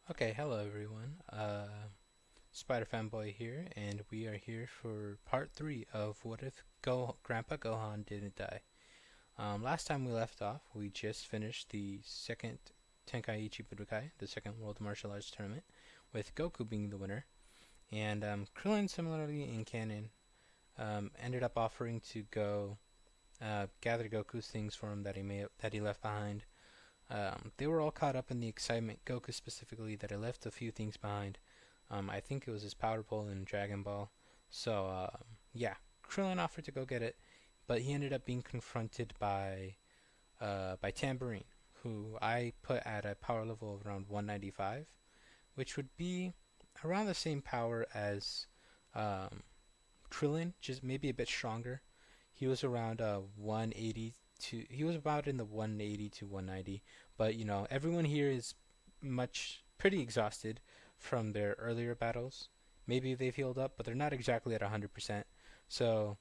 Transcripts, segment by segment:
Okay, hello everyone. Spider Fanboy here, and we are here for part three of What If Grandpa Gohan Didn't Die. Last time we left off, we just finished the second Tenkaichi Budokai, the second World Martial Arts Tournament, with Goku being the winner, and Krillin, similarly in canon, ended up offering to go gather Goku's things for him that he left behind. They were all caught up in the excitement, Goku specifically, that he left a few things behind. I think it was his Power Pole and Dragon Ball. So, yeah, Krillin offered to go get it, but he ended up being confronted by Tambourine, who I put at a power level of around 195, which would be around the same power as um, Krillin, just maybe a bit stronger. He was around 180 to he was about in the 180 to 190, but everyone here is pretty exhausted from their earlier battles. Maybe they've healed up, but they're not exactly at 100%. So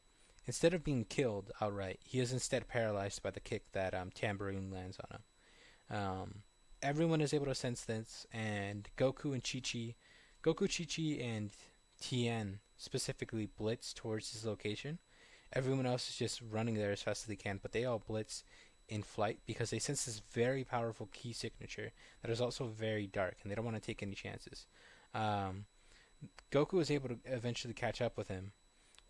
instead of being killed outright, he is instead paralyzed by the kick that Tambourine lands on him. Everyone is able to sense this, and Goku, Chi Chi, and Tien specifically blitz towards his location. Everyone else is just running there as fast as they can, but they all blitz in flight because they sense this very powerful key signature that is also very dark, and they don't want to take any chances. Um, Goku is able to eventually catch up with him,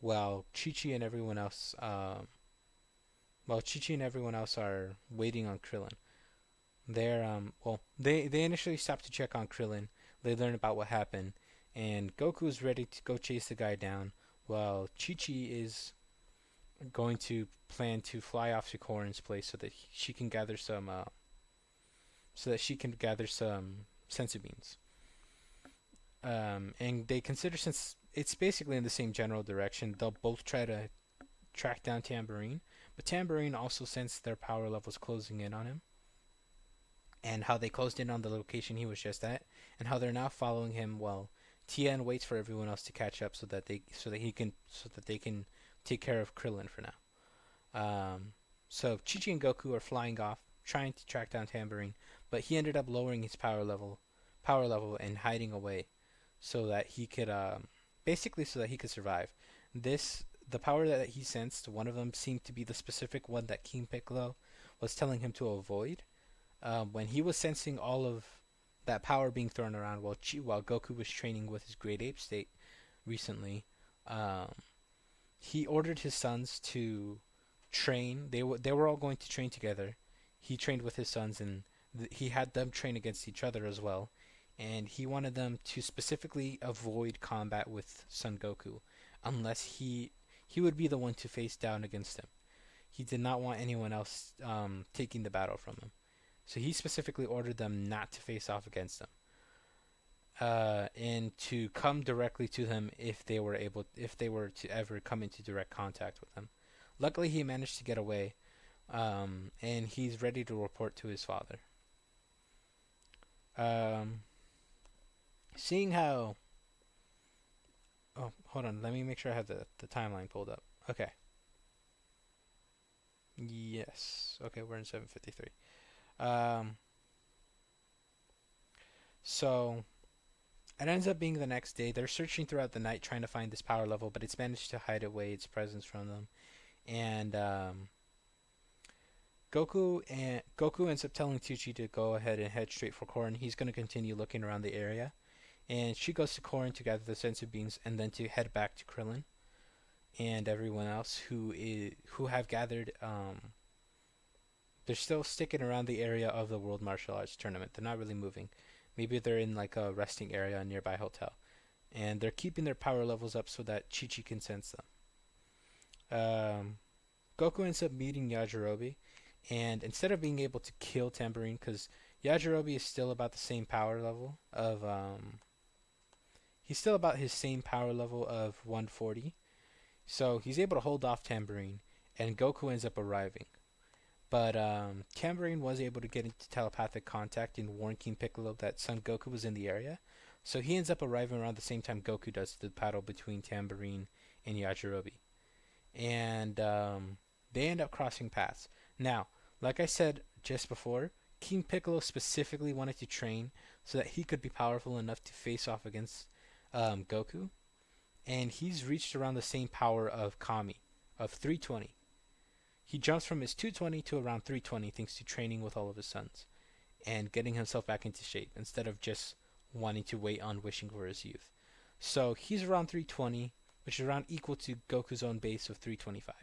while Chi Chi and everyone else, are waiting on Krillin. They initially stop to check on Krillin. They learn about what happened, and Goku is ready to go chase the guy down, while Chi Chi is going to plan to fly off to Korin's place so that she can gather some senzu beans. And they consider, since it's basically in the same general direction, they'll both try to track down Tambourine. But Tambourine also sensed their power levels closing in on him, and how they closed in on the location he was just at, and how they're now following him while Tien waits for everyone else to catch up so that they can take care of Krillin for now. So Chi-Chi and Goku are flying off, trying to track down Tambourine, but he ended up lowering his power level, and hiding away, so that he could, basically, so that he could survive. The power that he sensed, one of them seemed to be the specific one that King Piccolo was telling him to avoid. When he was sensing all of that power being thrown around while Goku was training with his Great Ape state recently, um, he ordered his sons to train. They were all going to train together. He trained with his sons, and he had them train against each other as well. And he wanted them to specifically avoid combat with Son Goku, unless he would be the one to face down against him. He did not want anyone else taking the battle from him. So he specifically ordered them not to face off against him, and to come directly to him if they were to ever come into direct contact with him. Luckily, he managed to get away, and he's ready to report to his father. Um, seeing how, oh, hold on, let me make sure I have the timeline pulled up. Okay. Yes. Okay, we're in 753. Um, so it ends up being the next day. They're searching throughout the night trying to find this power level, but it's managed to hide away its presence from them. And Goku ends up telling Tucci to go ahead and head straight for Korin. He's going to continue looking around the area, and she goes to Korin to gather the senzu beans, and then to head back to Krillin and everyone else who have gathered. They're still sticking around the area of the World Martial Arts Tournament. They're not really moving. Maybe they're in like a resting area, a nearby hotel, and they're keeping their power levels up so that Chi Chi can sense them. Goku ends up meeting Yajirobe, and instead of being able to kill Tambourine, because Yajirobe is still about the same power level of he's still about his same power level of 140, so he's able to hold off Tambourine, and Goku ends up arriving. But Tambourine was able to get into telepathic contact and warn King Piccolo that Son Goku was in the area, so he ends up arriving around the same time Goku does to the battle between Tambourine and Yajirobe, and they end up crossing paths. Now, like I said just before, King Piccolo specifically wanted to train so that he could be powerful enough to face off against Goku. And he's reached around the same power of Kami, of 320. He jumps from his 220 to around 320 thanks to training with all of his sons and getting himself back into shape instead of just wanting to wait on wishing for his youth. So he's around 320, which is around equal to Goku's own base of 325.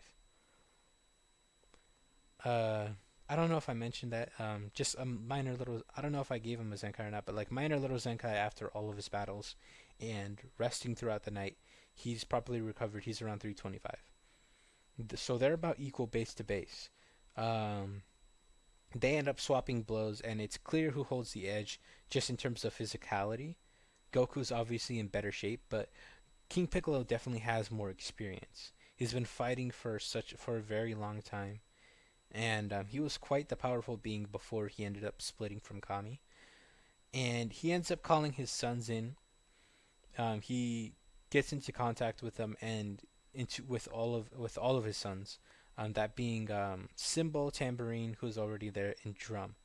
I don't know if I mentioned that. Just a minor little. I don't know if I gave him a Zenkai or not, but like minor little Zenkai after all of his battles and resting throughout the night, he's properly recovered. He's around 325. So they're about equal base to base. They end up swapping blows, and it's clear who holds the edge just in terms of physicality. Goku's obviously in better shape, but King Piccolo definitely has more experience. He's been fighting for a very long time, and he was quite the powerful being before he ended up splitting from Kami. And he ends up calling his sons in. He gets into contact with them and with all of his sons. That being Symbol, Tambourine, who's already there, and Drum.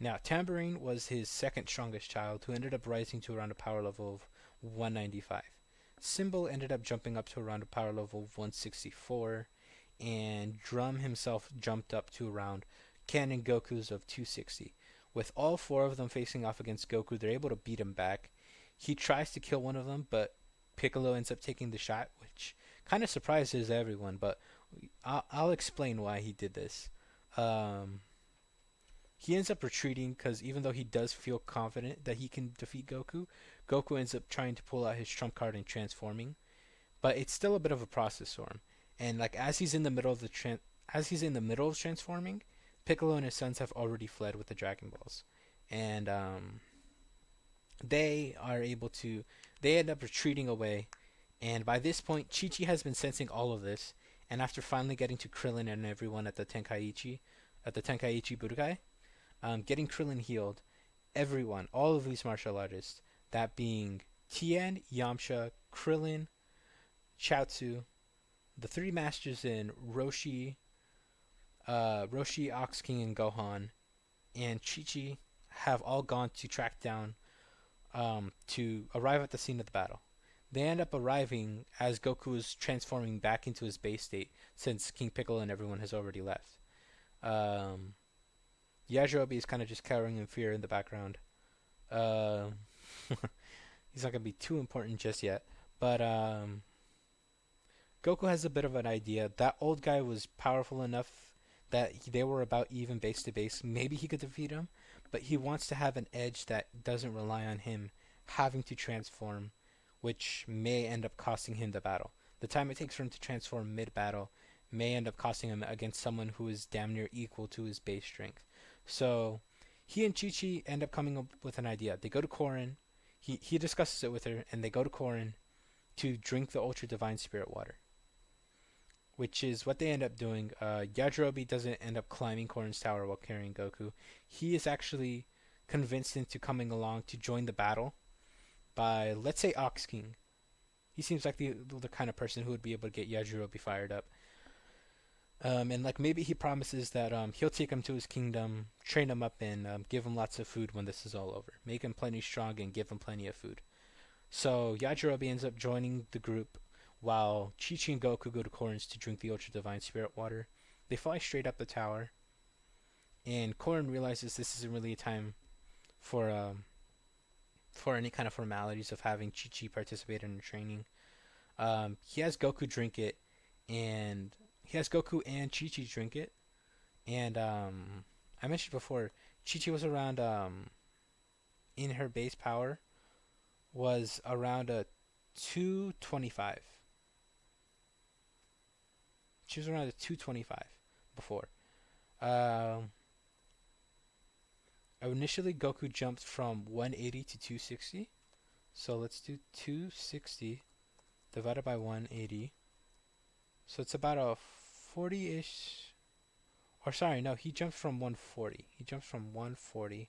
Now, Tambourine was his second strongest child, who ended up rising to around a power level of 195. Symbol ended up jumping up to around a power level of 164, and Drum himself jumped up to around Canon Goku's of 260. With all four of them facing off against Goku, they're able to beat him back. He tries to kill one of them, but Piccolo ends up taking the shot, which kind of surprises everyone, but I'll explain why he did this. He ends up retreating because even though he does feel confident that he can defeat Goku, Goku ends up trying to pull out his trump card and transforming. But it's still a bit of a process for him. And like as he's in the middle of transforming, Piccolo and his sons have already fled with the Dragon Balls, and they end up retreating away. And by this point, Chi-Chi has been sensing all of this, and after finally getting to Krillin and everyone at the Tenkaichi Budokai, getting Krillin healed, everyone, all of these martial artists, that being Tien, Yamcha, Krillin, Chaozu, the three masters in Roshi, Ox King, and Gohan, and Chi-Chi have all gone to track down, to arrive at the scene of the battle. They end up arriving as Goku is transforming back into his base state, since King Piccolo and everyone has already left. Yajirobe is kind of just cowering in fear in the background. He's not going to be too important just yet. But Goku has a bit of an idea. That old guy was powerful enough that they were about even base to base. Maybe he could defeat him, but he wants to have an edge that doesn't rely on him having to transform, which may end up costing him the battle. The time it takes for him to transform mid-battle may end up costing him against someone who is damn near equal to his base strength. So he and Chi-Chi end up coming up with an idea. They go to Korin. He discusses it with her, and they go to Korin to drink the Ultra Divine Spirit Water, which is what they end up doing. Yajirobe doesn't end up climbing Korin's tower while carrying Goku. He is actually convinced into coming along to join the battle by, let's say, Ox King. He seems like the kind of person who would be able to get Yajirobe fired up. And like maybe he promises that he'll take him to his kingdom, train him up, and give him lots of food when this is all over. Make him plenty strong and give him plenty of food. So Yajirobe ends up joining the group while Chi-Chi and Goku go to Korin's to drink the Ultra Divine Spirit Water. They fly straight up the tower, and Korin realizes this isn't really a time for any kind of formalities of having Chi-Chi participate in the training. He has Goku drink it, and he has Goku and Chi-Chi drink it. And I mentioned before, Chi-Chi was around, in her base power, was around a 225. She was around a 225 before. Initially, Goku jumped from 180 to 260. So let's do 260 divided by 180. So it's about a 40-ish. Or sorry, no, he jumped from 140. He jumped from 140.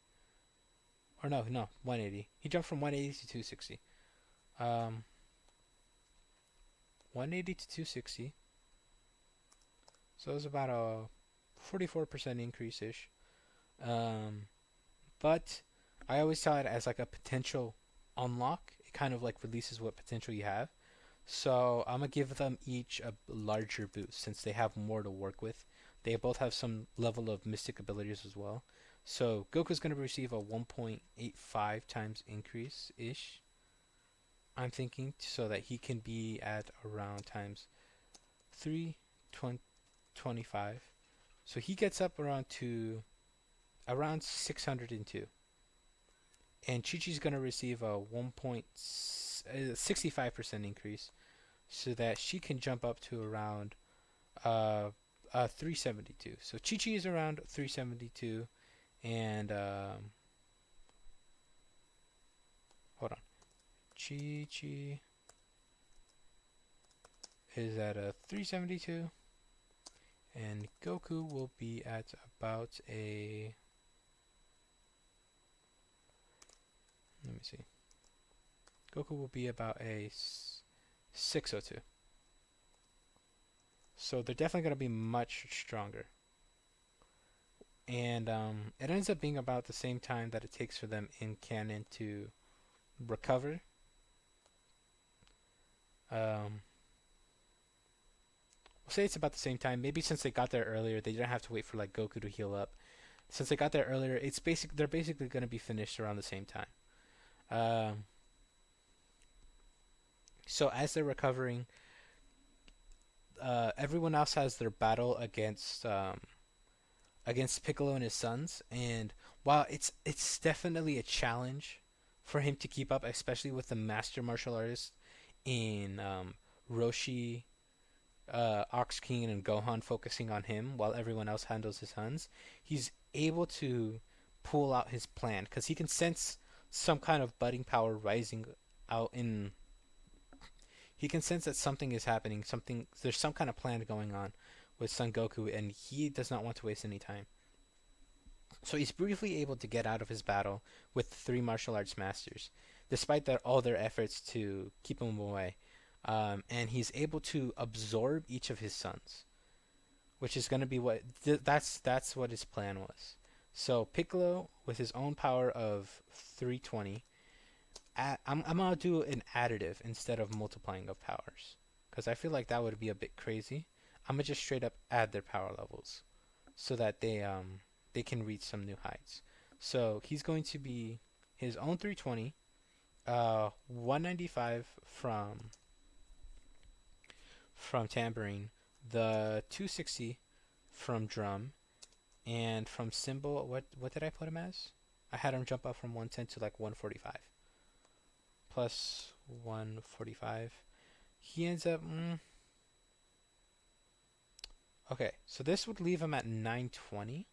Or no, 180. He jumped from 180 to 260. 180 to 260. So it was about a 44% increase-ish. But I always saw it as like a potential unlock. It kind of like releases what potential you have. So I'm gonna give them each a larger boost since they have more to work with. They both have some level of mystic abilities as well. So Goku's gonna receive a 1.85 times increase ish. I'm thinking so that he can be at around times 325. So he gets up around to around 602. And Chi Chi's gonna receive a 1.65% increase so that she can jump up to around 372. So Chi Chi is around 372, and hold on, Chi Chi is at a 372, and Goku will be at about a. Let me see. Goku will be about a 602. So they're definitely going to be much stronger. And it ends up being about the same time that it takes for them in canon to recover. We'll say it's about the same time. Maybe since they got there earlier, they didn't have to wait for like Goku to heal up. Since they got there earlier, they're basically going to be finished around the same time. Um, so as they're recovering, everyone else has their battle against Piccolo and his sons, and while it's definitely a challenge for him to keep up, especially with the master martial artist in Roshi, Ox King, and Gohan focusing on him while everyone else handles his sons, he's able to pull out his plan because he can sense some kind of budding power rising out in. He can sense that something is happening. There's some kind of plan going on with Son Goku, and he does not want to waste any time. So he's briefly able to get out of his battle with the three martial arts masters, despite all their efforts to keep him away. And he's able to absorb each of his sons, which is going to be that's what his plan was. So Piccolo, with his own power of 320, I'm gonna do an additive instead of multiplying of powers, because I feel like that would be a bit crazy. I'm gonna just straight up add their power levels, so that they can reach some new heights. So he's going to be his own 320, 195 from tambourine, the 260 from drum, and from cymbal. What did I put him as? I had him jump up from 110 to like 145. Plus 145. He ends up. Okay, so this would leave him at 920.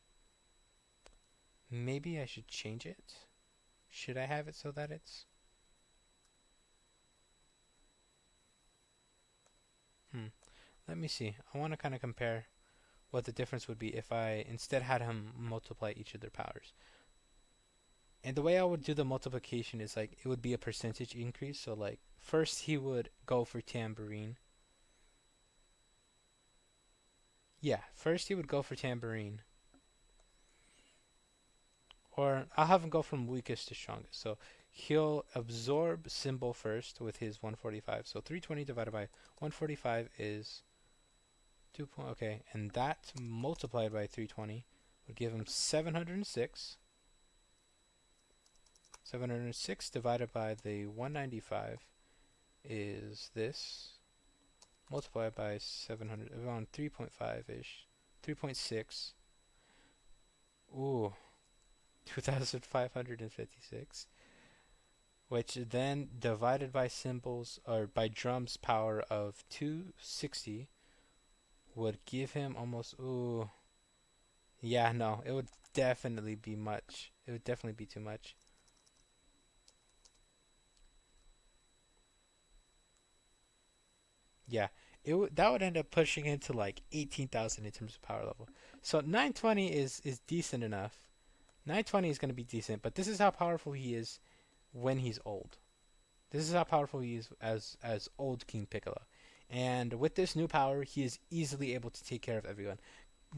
Maybe I should change it. Should I have it so that it's. Let me see. I want to kind of compare what the difference would be if I instead had him multiply each of their powers. And the way I would do the multiplication is like it would be a percentage increase. So like first he would go for tambourine. Yeah, first he would go for tambourine. Or I'll have him go from weakest to strongest. So he'll absorb cymbal first with his 145. So 320 divided by 145 is 2. Okay, and that multiplied by 320 would give him 706. 706 divided by the 195 is this, multiplied by 700, around 3.5-ish, 3.6. Ooh, 2,556. Which then divided by cymbals, or by drums power of 260 would give him almost, ooh. Yeah, no, it would definitely be much. It would definitely be too much. Yeah, that would end up pushing into like 18,000 in terms of power level. So 920 is decent enough. 920 is going to be decent, but this is how powerful he is when he's old. This is how powerful he is as old King Piccolo. And with this new power, he is easily able to take care of everyone.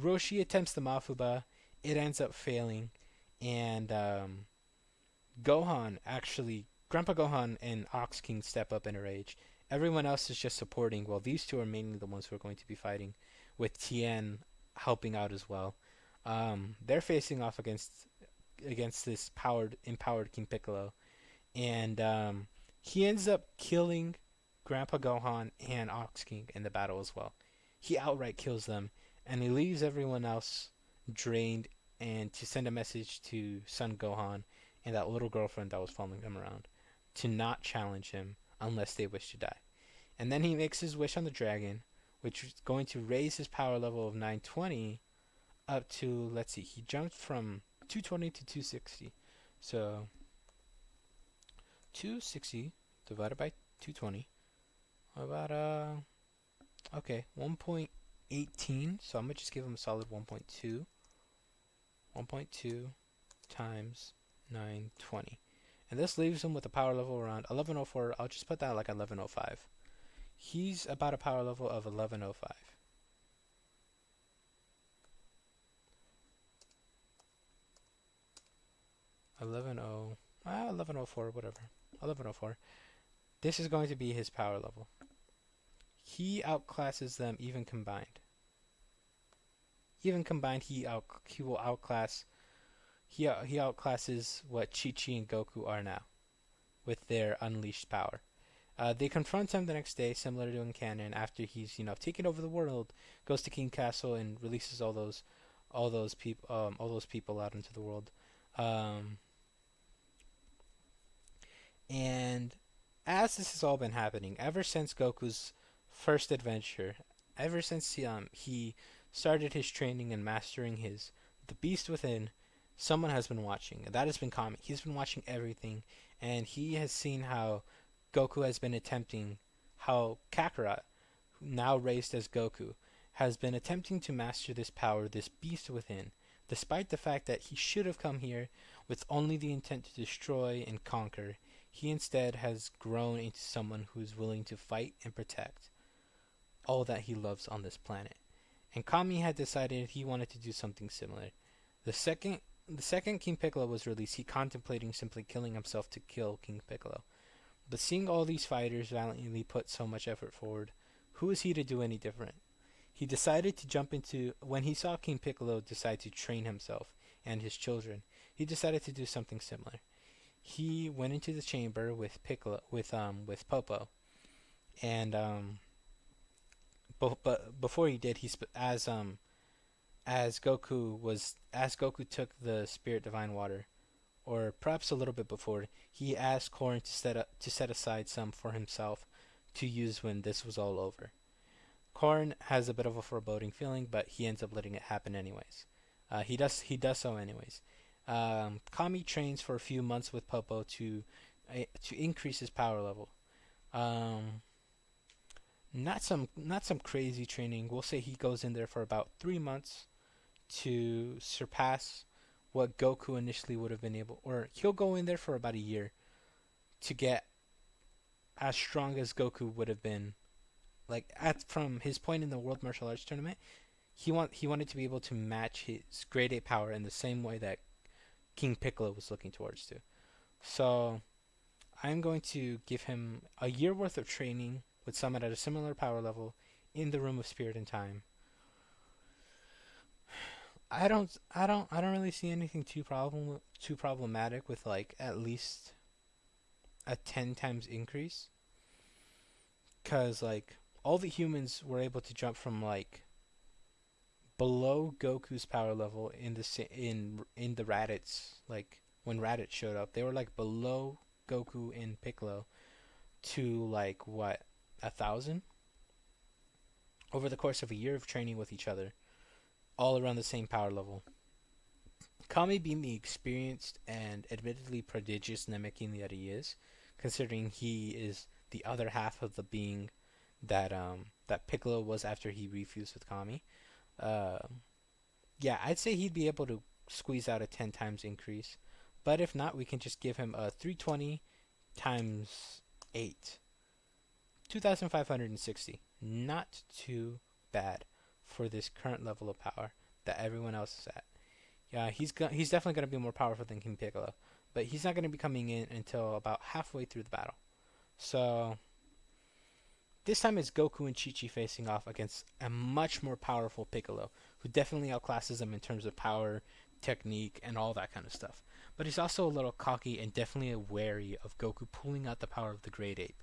Roshi attempts the Mafuba, it ends up failing, and Grandpa Gohan and Ox King step up in a rage. Everyone else is just supporting, while these two are mainly the ones who are going to be fighting, with Tien helping out as well. They're facing off against this empowered King Piccolo, and he ends up killing Grandpa Gohan and Ox King in the battle as well. He outright kills them, and he leaves everyone else drained, and to send a message to Son Gohan and that little girlfriend that was following him around to not challenge him unless they wish to die. And then he makes his wish on the dragon, which is going to raise his power level of 920 up to, let's see, he jumped from 220 to 260. So 260 divided by 220, about okay, 1.18. So I'm gonna just give him a solid 1.2. 1.2 times 920, and this leaves him with a power level around 1104. I'll just put that like 1105. He's about a power level of 1105. 1104, whatever. 1104. This is going to be his power level. He outclasses them even combined. Even combined, he will outclass. He outclasses what Chi-Chi and Goku are now, with their unleashed power. They confront him the next day, similar to in canon, after he's taken over the world, goes to King Castle and releases all those people out into the world. And as this has all been happening, ever since Goku's first adventure, ever since he started his training and mastering the beast within, someone has been watching. That has been Kami. He's been watching everything, and he has seen how Goku has been attempting, how Kakarot, now raised as Goku, has been attempting to master this power, this beast within, despite the fact that he should have come here with only the intent to destroy and conquer. He instead has grown into someone who is willing to fight and protect all that he loves on this planet. And Kami had decided he wanted to do something similar. The second King Piccolo was released, he contemplating simply killing himself to kill King Piccolo. But seeing all these fighters valiantly put so much effort forward, who is he to do any different? He decided to jump into, when he saw King Piccolo decide to train himself and his children, he decided to do something similar. He went into the chamber with Popo, and but before he did, as Goku took the Spirit Divine Water, or perhaps a little bit before, he asked Korin to set aside some for himself to use when this was all over. Korin has a bit of a foreboding feeling, but he ends up letting it happen anyways. He does so anyways. Kami trains for a few months with Popo to increase his power level. Not some crazy training. We'll say he goes in there for about 3 months to surpass what Goku initially would have been able, or he'll go in there for about a year to get as strong as Goku would have been. Like from his point in the World Martial Arts Tournament, he wanted to be able to match his grade 8 power in the same way that King Piccolo was looking towards to. So I'm going to give him a year worth of training with someone at a similar power level in the Room of Spirit and Time. I don't really see anything too problematic with like at least a 10 times increase, cuz like all the humans were able to jump from like below Goku's power level in the Raditz, like when Raditz showed up, they were like below Goku and Piccolo to like what, 1,000 over the course of a year of training with each other, all around the same power level. Kami being the experienced and admittedly prodigious Namekian that he is, considering he is the other half of the being that Piccolo was after he refused with Kami. Yeah, I'd say he'd be able to squeeze out a 10 times increase. But if not, we can just give him a 320 times 8. 2,560. Not too bad for this current level of power that everyone else is at. Yeah, he's definitely going to be more powerful than King Piccolo. but he's not going to be coming in until about halfway through the battle. So this time it's Goku and Chi Chi facing off against a much more powerful Piccolo, who definitely outclasses him in terms of power, technique, and all that kind of stuff. But he's also a little cocky and definitely wary of Goku pulling out the power of the Great Ape.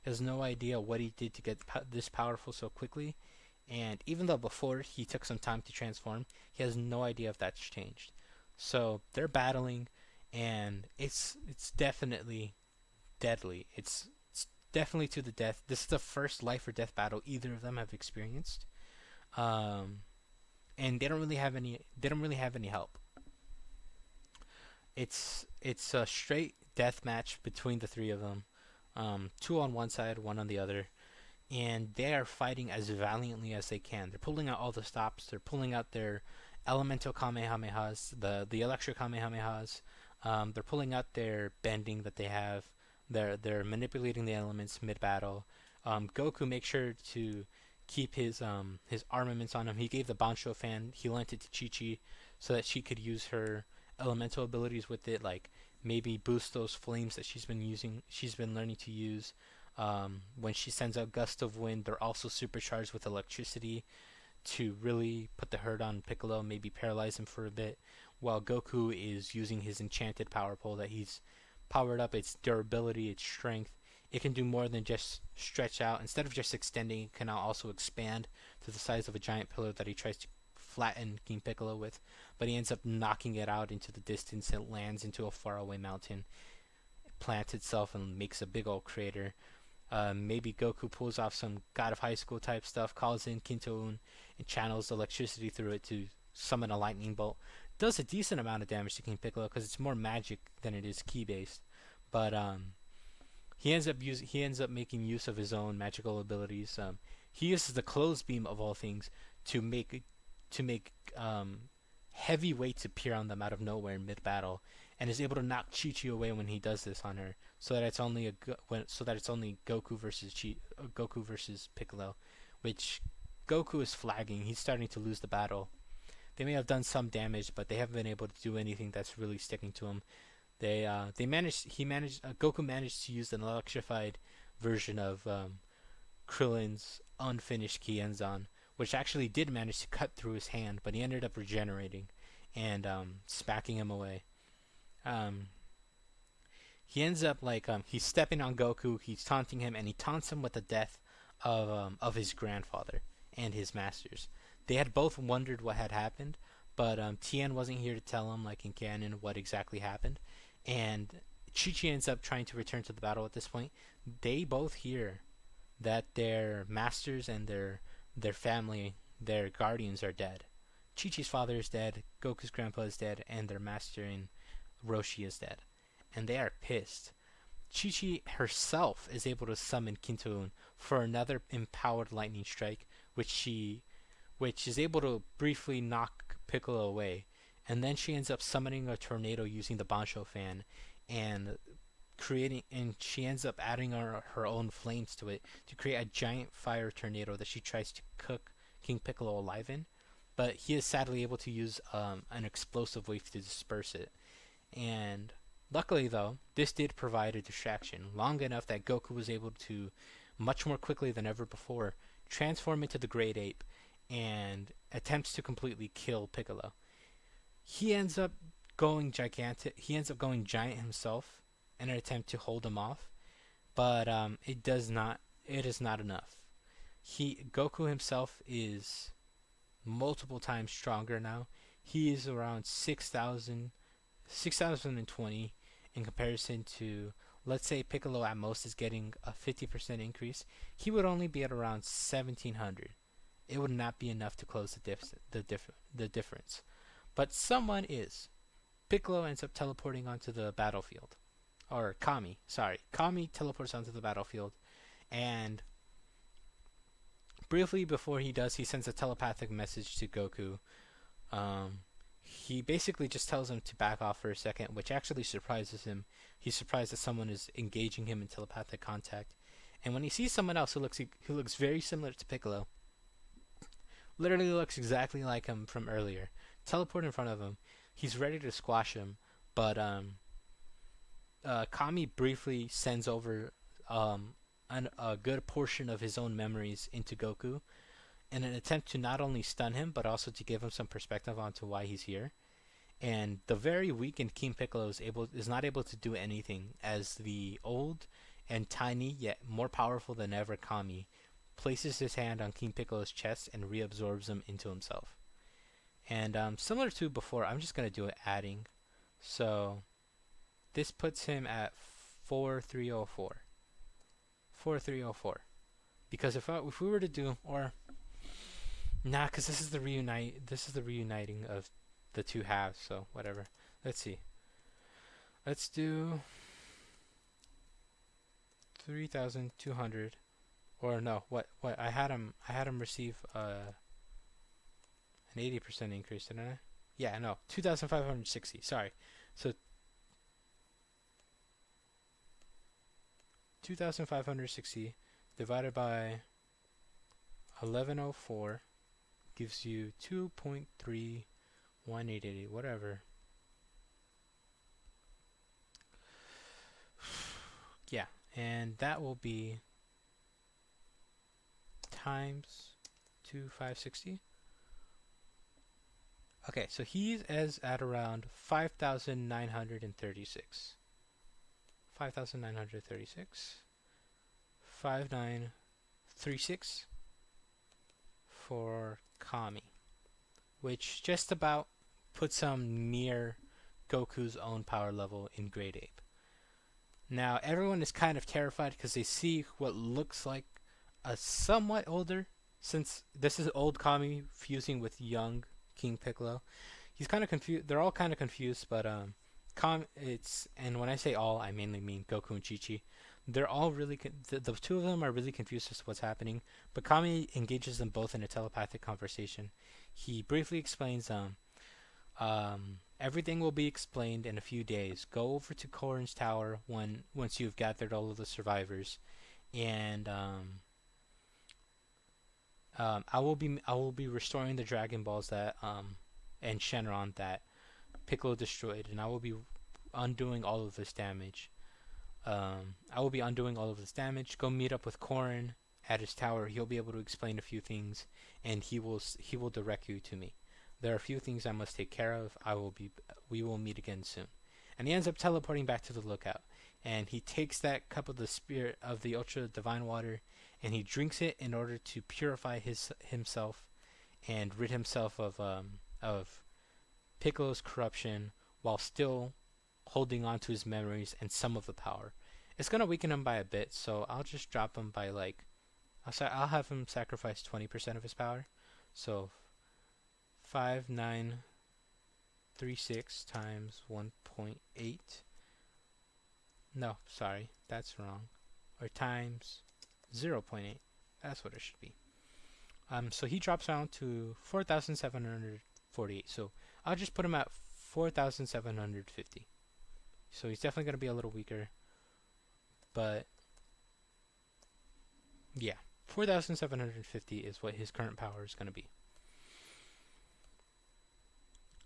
He has no idea what he did to get this powerful so quickly, and even though before he took some time to transform, he has no idea if that's changed. So they're battling, and it's definitely deadly. It's definitely to the death. This is the first life or death battle either of them have experienced, um, and they don't really have any. They don't really have any help. It's a straight death match between the three of them, two on one side, one on the other, and they are fighting as valiantly as they can. They're pulling out all the stops. They're pulling out their elemental kamehamehas, the electric kamehamehas. They're pulling out their bending that they have. They're manipulating the elements mid battle. Goku makes sure to keep his armaments on him. He gave the Bancho fan. He lent it to Chi Chi so that she could use her elemental abilities with it, like maybe boost those flames that she's been using. She's been learning to use. When she sends out gust of wind, they're also supercharged with electricity to really put the hurt on Piccolo, maybe paralyze him for a bit, while Goku is using his enchanted power pole that he's powered up. Its durability, its strength. It can do more than just stretch out. Instead of just extending, it can now also expand to the size of a giant pillar that he tries to flatten King Piccolo with, but he ends up knocking it out into the distance. It lands into a faraway mountain, plants itself, and makes a big old crater. Maybe Goku pulls off some God of High School type stuff, calls in Kintoon, and channels electricity through it to summon a lightning bolt. Does a decent amount of damage to King Piccolo because it's more magic than it is key based, but he ends up making use of his own magical abilities. He uses the clothes beam of all things to make heavy weights appear on them out of nowhere in mid battle, and is able to knock Chi Chi away when he does this on her, so that it's only Goku versus Piccolo, which Goku is flagging. He's starting to lose the battle. They may have done some damage, but they haven't been able to do anything that's really sticking to him. Goku managed to use an electrified version of Krillin's unfinished Kienzan, which actually did manage to cut through his hand, but he ended up regenerating and smacking him away. Um, he ends up he's stepping on Goku, he's taunting him, and he taunts him with the death of his grandfather and his masters. They had both wondered what had happened, but Tien wasn't here to tell him, like in canon, what exactly happened. And Chi-Chi ends up trying to return to the battle at this point. They both hear that their masters and their family, their guardians, are dead. Chi-Chi's father is dead, Goku's grandpa is dead, and their master in Roshi is dead. And they are pissed. Chi-Chi herself is able to summon Kintoon for another empowered lightning strike, which is able to briefly knock Piccolo away. And then she ends up summoning a tornado using the Bancho fan, and she ends up adding her own flames to it to create a giant fire tornado that she tries to cook King Piccolo alive in. But he is sadly able to use an explosive wave to disperse it. And luckily, though, this did provide a distraction long enough that Goku was able to, much more quickly than ever before, transform into the Great Ape and attempts to completely kill Piccolo. He ends up going gigantic. He ends up going giant himself in an attempt to hold him off, but it does not. It is not enough. Goku himself is multiple times stronger now. He is around 6,020 in comparison to, let's say, Piccolo at most is getting a 50% increase. He would only be at around 1,700. It would not be enough to close the difference. But someone is. Piccolo ends up teleporting onto the battlefield. Or Kami, sorry. Kami teleports onto the battlefield, and briefly before he does, he sends a telepathic message to Goku. He basically just tells him to back off for a second, which actually surprises him. He's surprised that someone is engaging him in telepathic contact. And when he sees someone else who looks very similar to Piccolo, literally looks exactly like him from earlier, teleport in front of him. He's ready to squash him, but Kami briefly sends over a good portion of his own memories into Goku in an attempt to not only stun him but also to give him some perspective onto why he's here. And the very weakened King Piccolo is not able to do anything as the old and tiny yet more powerful than ever Kami places his hand on King Piccolo's chest and reabsorbs him into himself. And similar to before, I'm just gonna do it adding. So this puts him at 4304. 4304. Because if we were to do, or nah, because this is the reuniting of the two halves. So whatever. Let's see. Let's do 3,200. Or no, what? I had him receive an 80% increase, didn't I? Yeah, no, 2,560. Sorry. So 2,560 divided by 1104 gives you 2.31888, whatever. Yeah, and that will be times 2,560. Okay, so he's at around 5,936. 5,936. 5,936 for Kami, which just about puts him near Goku's own power level in Great Ape. Now, everyone is kind of terrified because they see what looks like a somewhat older, since this is old Kami fusing with young King Piccolo. He's kind of confused. They're all kind of confused, but and when I say all, I mainly mean Goku and Chi-Chi. They're all really the two of them are really confused as to what's happening. But Kami engages them both in a telepathic conversation. He briefly explains everything will be explained in a few days. Go over to Korin's tower once you've gathered all of the survivors, and I will be restoring the Dragon Balls that and Shenron that Piccolo destroyed, and I will be undoing all of this damage. Go meet up with Korin at his tower. He'll be able to explain a few things, and he will direct you to me. There are a few things I must take care of. We will meet again soon. And he ends up teleporting back to the lookout, and he takes that cup of the spirit of the Ultra Divine Water, and he drinks it in order to purify himself and rid himself of Piccolo's corruption while still holding on to his memories and some of the power. It's gonna weaken him by a bit, so I'll just drop him by I'll have him sacrifice 20% of his power. So 5,936 times 1.8. No, sorry, that's wrong. Or times 0.8. That's what it should be. So he drops down to 4,748. So I'll just put him at 4,750. So he's definitely going to be a little weaker. But yeah, 4,750 is what his current power is going to be.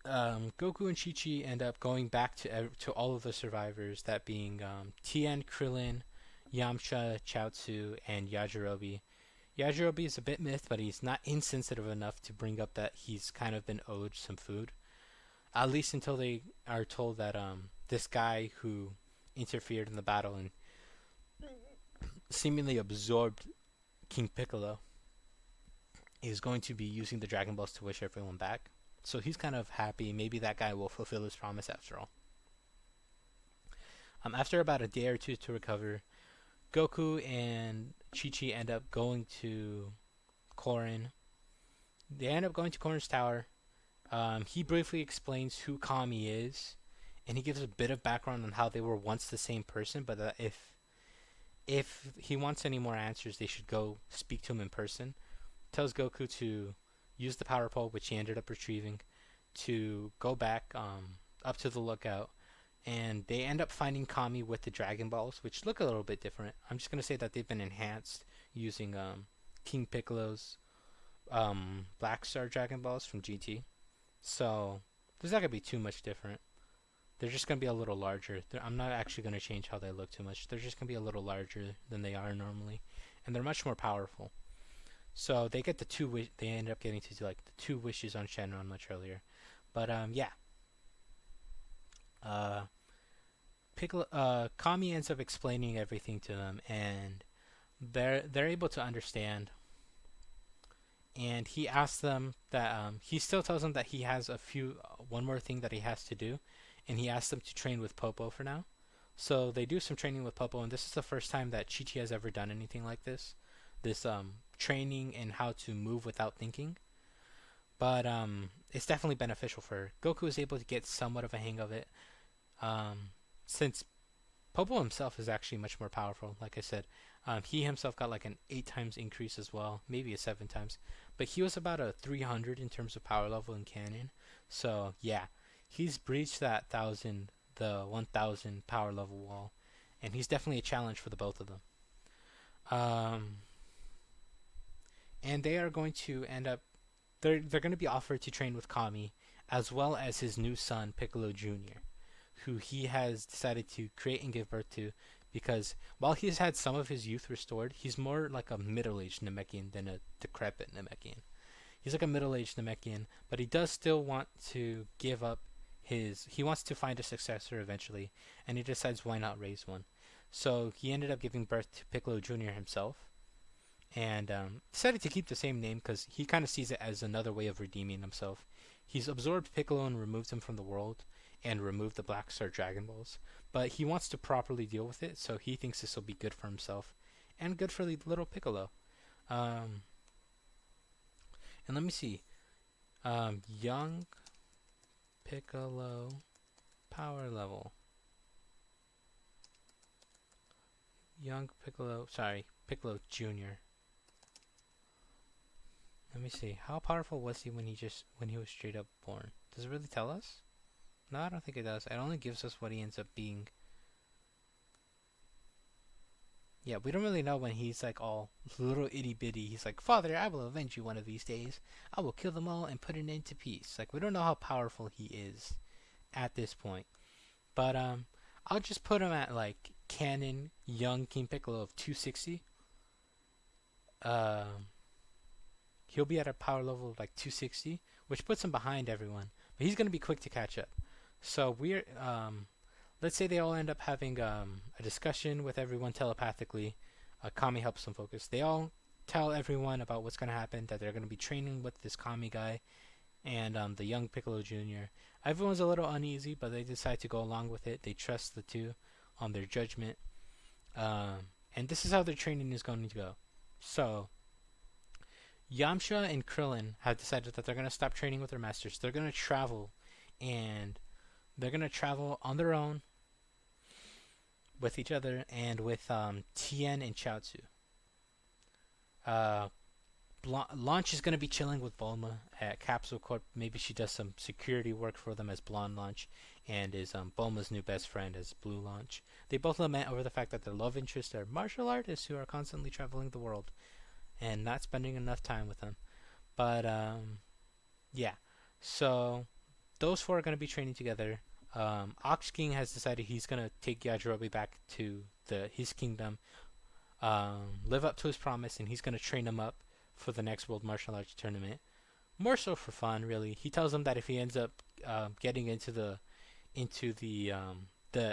Goku and Chi-Chi end up going back to all of the survivors, that being Tien, Krillin, Yamcha, Chaozu, and Yajirobe. Yajirobe is a bit myth, but he's not insensitive enough to bring up that he's kind of been owed some food. At least until they are told that this guy who interfered in the battle and seemingly absorbed King Piccolo is going to be using the Dragon Balls to wish everyone back. So he's kind of happy. Maybe that guy will fulfill his promise after all. After about a day or two to recover, Goku and Chi-Chi end up going to Korin. They end up going to Korin's tower. He briefly explains who Kami is, and he gives a bit of background on how they were once the same person, but that if he wants any more answers, they should go speak to him in person. Tells Goku to use the power pole, which he ended up retrieving, to go back up to the lookout, and they end up finding Kami with the Dragon Balls, which look a little bit different. I'm just gonna say that they've been enhanced using King Piccolo's Black Star Dragon Balls from GT. So there's not gonna be too much different. They're just going to be a little larger. I'm not actually going to change how they look too much. They're just going to be a little larger than they are normally, and they're much more powerful. So they get the they end up getting to do like the two wishes on Shenron much earlier. But yeah. Uh, Kami ends up explaining everything to them, and they're able to understand. And he asks them that he still tells them that he has one more thing that he has to do, and he asks them to train with Popo for now. So they do some training with Popo, and this is the first time that Chi-Chi has ever done anything like this. This training in how to move without thinking. But it's definitely beneficial for her. Goku is able to get somewhat of a hang of it. Since Popo himself is actually much more powerful, like I said, he himself got like an 8 times increase as well, maybe a 7 times. But he was about a 300 in terms of power level in canon. So yeah, he's breached that 1000 power level wall, and he's definitely a challenge for the both of them. And they are going to end up they're going to be offered to train with Kami as well as his new son Piccolo Jr., who he has decided to create and give birth to, because while he's had some of his youth restored, he's more like a middle-aged Namekian than a decrepit Namekian. He's like a middle-aged Namekian, but he does still want to give up he wants to find a successor eventually, and he decides why not raise one. So he ended up giving birth to Piccolo Jr. himself, and decided to keep the same name because he kind of sees it as another way of redeeming himself. He's absorbed Piccolo and removed him from the world, and removed the Black Star Dragon Balls, but he wants to properly deal with it, so he thinks this will be good for himself and good for the little Piccolo. And let me see. Young Piccolo power level. Piccolo Jr. Let me see. How powerful was he when he was straight up born? Does it really tell us? No, I don't think it does. It only gives us what he ends up being. Yeah, we don't really know when he's like all little itty bitty. He's like, "Father, I will avenge you one of these days. I will kill them all and put an end to peace." Like, we don't know how powerful he is at this point. But I'll just put him at like canon young King Piccolo of 260. He'll be at a power level of like 260, which puts him behind everyone. But he's gonna be quick to catch up. So let's say they all end up having a discussion with everyone telepathically. Kami helps them focus. They all tell everyone about what's going to happen, that they're going to be training with this Kami guy and the young Piccolo Jr. Everyone's a little uneasy, but they decide to go along with it. They trust the two on their judgment. And this is how their training is going to go. So, Yamcha and Krillin have decided that they're going to stop training with their masters. They're going to travel, and they're going to travel on their own with each other and with Tien and Chaozu. Launch is going to be chilling with Bulma at Capsule Corp. Maybe she does some security work for them as Blonde Launch, and is Bulma's new best friend as Blue Launch. They both lament over the fact that their love interests are martial artists who are constantly traveling the world and not spending enough time with them. But yeah, so those four are going to be training together. Ox King has decided he's going to take Yajirobe back to his kingdom, live up to his promise, and he's going to train him up for the next World Martial Arts Tournament. More so for fun, really. He tells him that if he ends up getting into the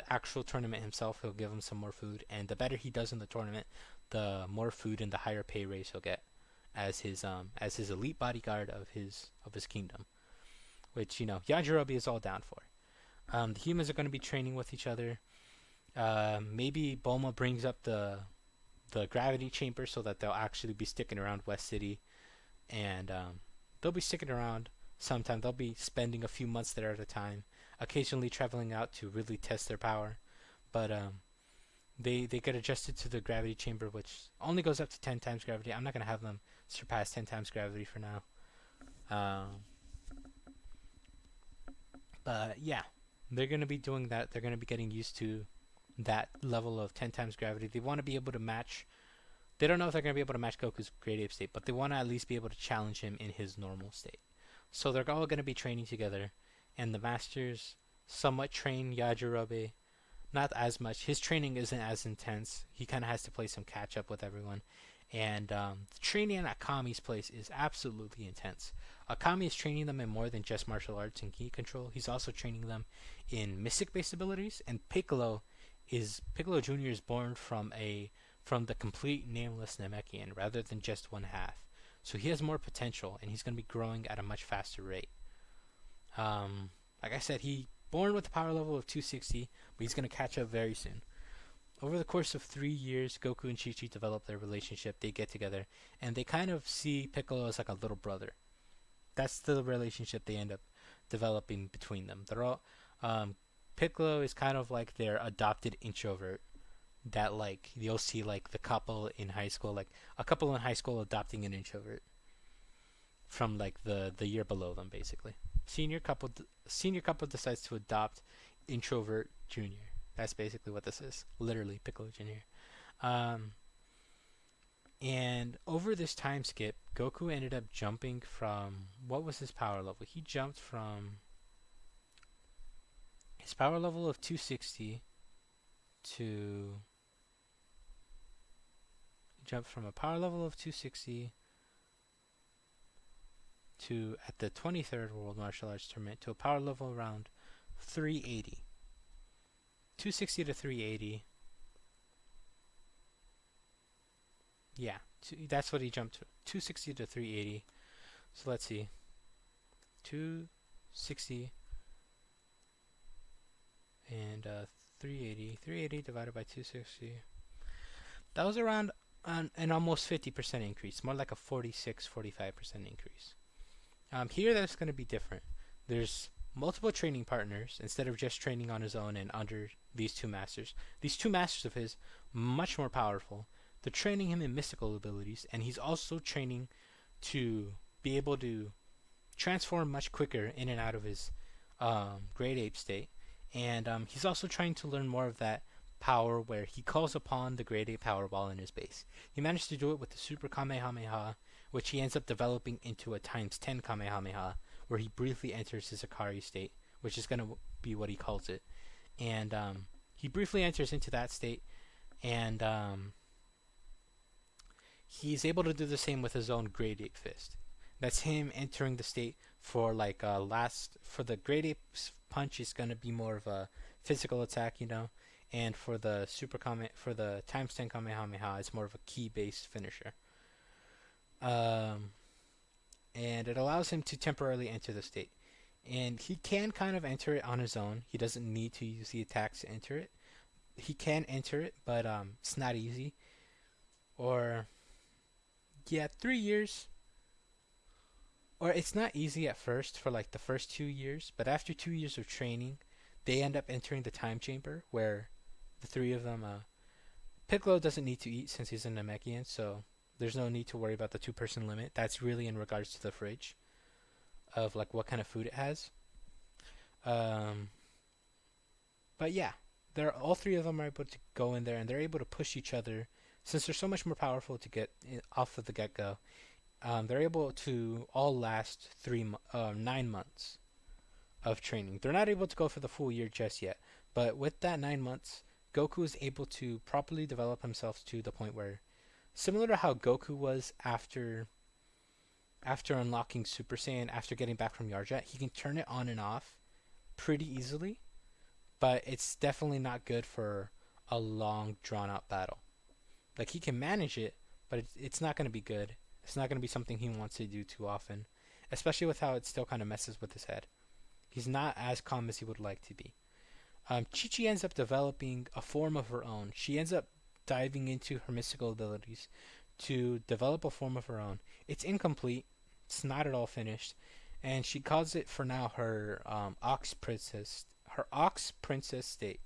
actual tournament himself, he'll give him some more food, and the better he does in the tournament, the more food and the higher pay raise he'll get as his elite bodyguard of his kingdom, which Yajirobe is all down for. The humans are going to be training with each other. Maybe Bulma brings up the gravity chamber so that they'll actually be sticking around West City, and they'll be sticking around sometime. They'll be spending a few months there at a time, occasionally traveling out to really test their power. But they get adjusted to the gravity chamber, which only goes up to 10 times gravity. I'm not going to have them surpass 10 times gravity for now. But yeah, they're going to be doing that. They're going to be getting used to that level of 10 times gravity. They want to be able to match. They don't know if they're going to be able to match Goku's grade ape state, but they want to at least be able to challenge him in his normal state. So they're all going to be training together, and the masters somewhat train Yajirobe. Not as much. His training isn't as intense. He kind of has to play some catch up with everyone. And the training at Kami's place is absolutely intense. Akami is training them in more than just martial arts and ki control. He's also training them in mystic based abilities. And Piccolo Jr. is born from the complete nameless Namekian rather than just one half. So he has more potential, and he's going to be growing at a much faster rate. Like I said, he born with a power level of 260, but he's going to catch up very soon. Over the course of 3 years, Goku and Chi Chi develop their relationship. They get together, and they kind of see Piccolo as like a little brother. That's the relationship they end up developing between them. They're all Piccolo is kind of like their adopted introvert. That like you'll see like the couple in high school, like a couple in high school adopting an introvert from like the year below them, basically. Senior couple decides to adopt introvert junior. That's basically what this is. Literally, Piccolo Jr. Um, and over this time skip, Goku ended up jumping from what was his power level? He jumped from his power level of 260 to jumped from a power level of 260 to at the 23rd World Martial Arts Tournament to a power level around 380. 260 to 380. Yeah, that's what he jumped to. 260 to 380. So let's see. 260 and 380. 380 divided by 260. That was around an almost 50% increase. More like a 46-45% increase. Here that's going to be different. There's multiple training partners instead of just training on his own and under these two masters. These two masters of his, much more powerful. They're training him in mystical abilities, and he's also training to be able to transform much quicker in and out of his Great Ape state. And he's also trying to learn more of that power where he calls upon the Great Ape Power Ball in his base. He managed to do it with the Super Kamehameha, which he ends up developing into a times 10 Kamehameha, where he briefly enters his Akari state, which is going to be what he calls it. And he briefly enters into that state, and he's able to do the same with his own Great Ape Fist. That's him entering the state for like for the Great Ape's punch is going to be more of a physical attack, and for the for the times 10 Kamehameha, it's more of a ki based finisher. And it allows him to temporarily enter the state. And he can kind of enter it on his own. He doesn't need to use the attacks to enter it. He can enter it, but it's not easy. Or, yeah, 3 years. Or it's not easy at first for like the first 2 years, but after 2 years of training, they end up entering the time chamber where the three of them. Piccolo doesn't need to eat since he's a Namekian, so there's no need to worry about the 2-person limit. That's really in regards to the fridge of like what kind of food it has. But yeah, all three of them are able to go in there, and they're able to push each other since they're so much more powerful to get off of the get go. They're able to all last 9 months of training. They're not able to go for the full year just yet, but with that 9 months, Goku is able to properly develop himself to the point where, similar to how Goku was after unlocking Super Saiyan, after getting back from Yarjet, he can turn it on and off pretty easily, but it's definitely not good for a long, drawn-out battle. Like, he can manage it, but it's not going to be good. It's not going to be something he wants to do too often, especially with how it still kind of messes with his head. He's not as calm as he would like to be. Chi-Chi ends up developing a form of her own. She ends up diving into her mystical abilities to develop a form of her own. It's incomplete. It's not at all finished, and she calls it for now her Ox Princess state,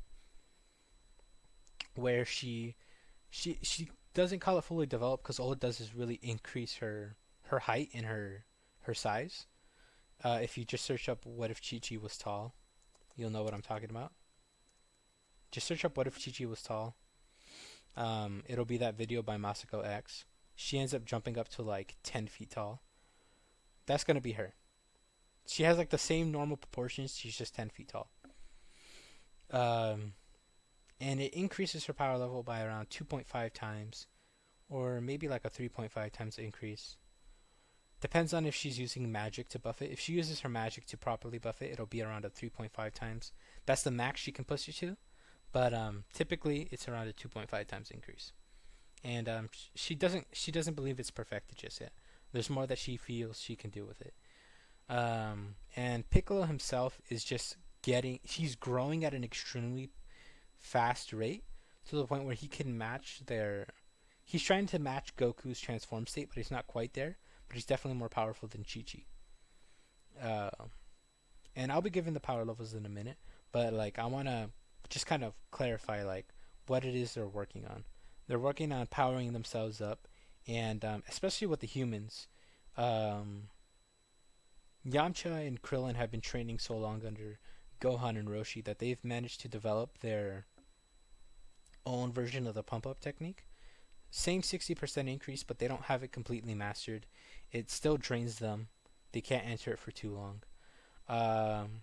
where she doesn't call it fully developed because all it does is really increase her height and her size. If you just search up "What if Chi-Chi was tall," you'll know what I'm talking about. Just search up "What if Chi-Chi was tall." It'll be that video by Masako X. She ends up jumping up to like 10 feet tall. That's gonna be her. She has like the same normal proportions. She's just 10 feet tall. Um, and it increases her power level by around 2.5 times, or maybe like a 3.5 times increase. Depends on if she's using magic to buff it. If she uses her magic to properly buff it, it'll be around a 3.5 times. That's the max she can push it to. But typically, it's around a 2.5 times increase. And she doesn't believe it's perfected just yet. There's more that she feels she can do with it. And Piccolo himself is just he's growing at an extremely fast rate to the point where he can match their. He's trying to match Goku's transform state, but he's not quite there. But he's definitely more powerful than Chi Chi. Uh, and I'll be giving the power levels in a minute, but like I want to just kind of clarify like what it is they're working on. They're working on powering themselves up, and especially with the humans, um, Yamcha and Krillin have been training so long under Gohan and Roshi that they've managed to develop their own version of the pump up technique. Same 60% increase, but they don't have it completely mastered. It still drains them. They can't enter it for too long. Um,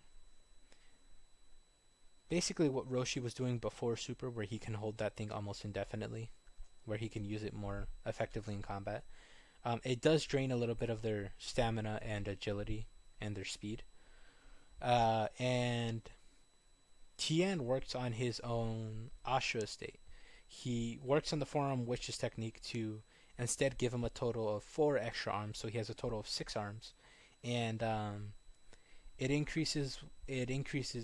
Basically, what Roshi was doing before Super, where he can hold that thing almost indefinitely, where he can use it more effectively in combat. It does drain a little bit of their stamina and agility and their speed. And Tien works on his own Ashura state. He works on the forearm witch's technique to instead give him a total of 4 extra arms, so he has a total of 6 arms, and it increases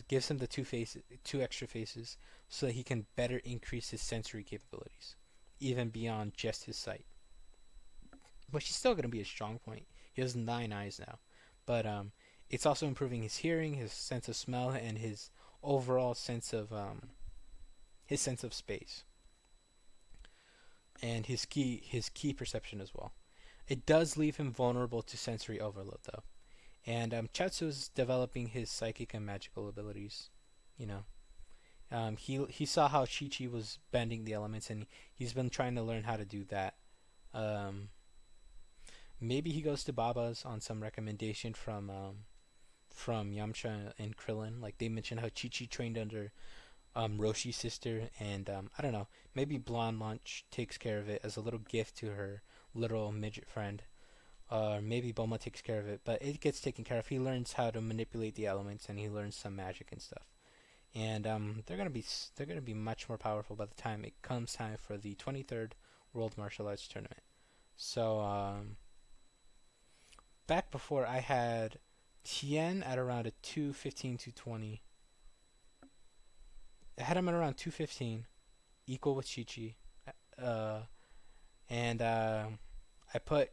gives him the two extra faces, so that he can better increase his sensory capabilities, even beyond just his sight. Which is still going to be a strong point. He has 9 eyes now, but it's also improving his hearing, his sense of smell, and overall his sense of space, and his key perception as well. It does leave him vulnerable to sensory overload though, and Chaozu is developing his psychic and magical abilities. You know, he saw how Chi Chi was bending the elements, and he's been trying to learn how to do that. Um, Maybe he goes to Baba's on some recommendation from Yamcha and Krillin. Like they mentioned how Chi Chi trained under Roshi's sister, and I don't know. Maybe Blonde Lunch takes care of it as a little gift to her little midget friend. Maybe Bulma takes care of it, but it gets taken care of. He learns how to manipulate the elements, and he learns some magic and stuff. And they're gonna be much more powerful by the time it comes time for the 23rd World Martial Arts Tournament. So back before I had Tien at around a 215, 220. I had him at around 215, equal with Chi Chi. Uh, and I put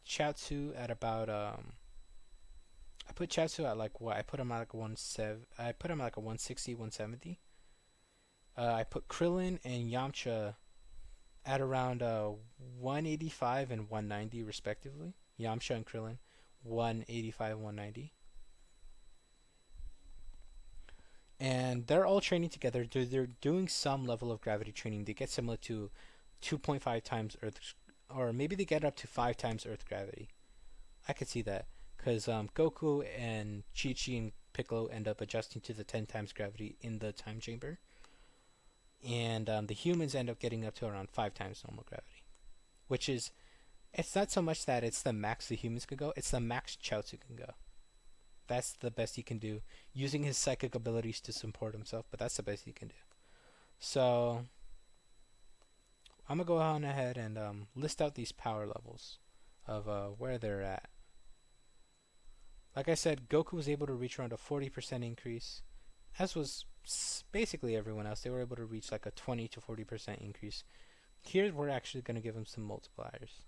Chaozu at about I put Chaozu at like what? I put him at like 17. I put him at like a 160, 170. I put Krillin and Yamcha at around 185 and 190 respectively. Yamcha and Krillin 185, 190. And they're all training together. They're doing some level of gravity training. They get similar to 2.5 times Earth, or maybe they get up to 5 times Earth gravity. I could see that because Goku and Chi Chi and Piccolo end up adjusting to the 10 times gravity in the time chamber, and the humans end up getting up to around 5 times normal gravity, which is it's not so much that it's the max the humans can go; it's the max Chaozu can go. That's the best he can do, using his psychic abilities to support himself. But that's the best he can do. So I'm gonna go on ahead and list out these power levels of where they're at. Like I said, Goku was able to reach around a 40% increase, as was basically everyone else. They were able to reach like a 20 to 40% increase. Here we're actually gonna give him some multipliers.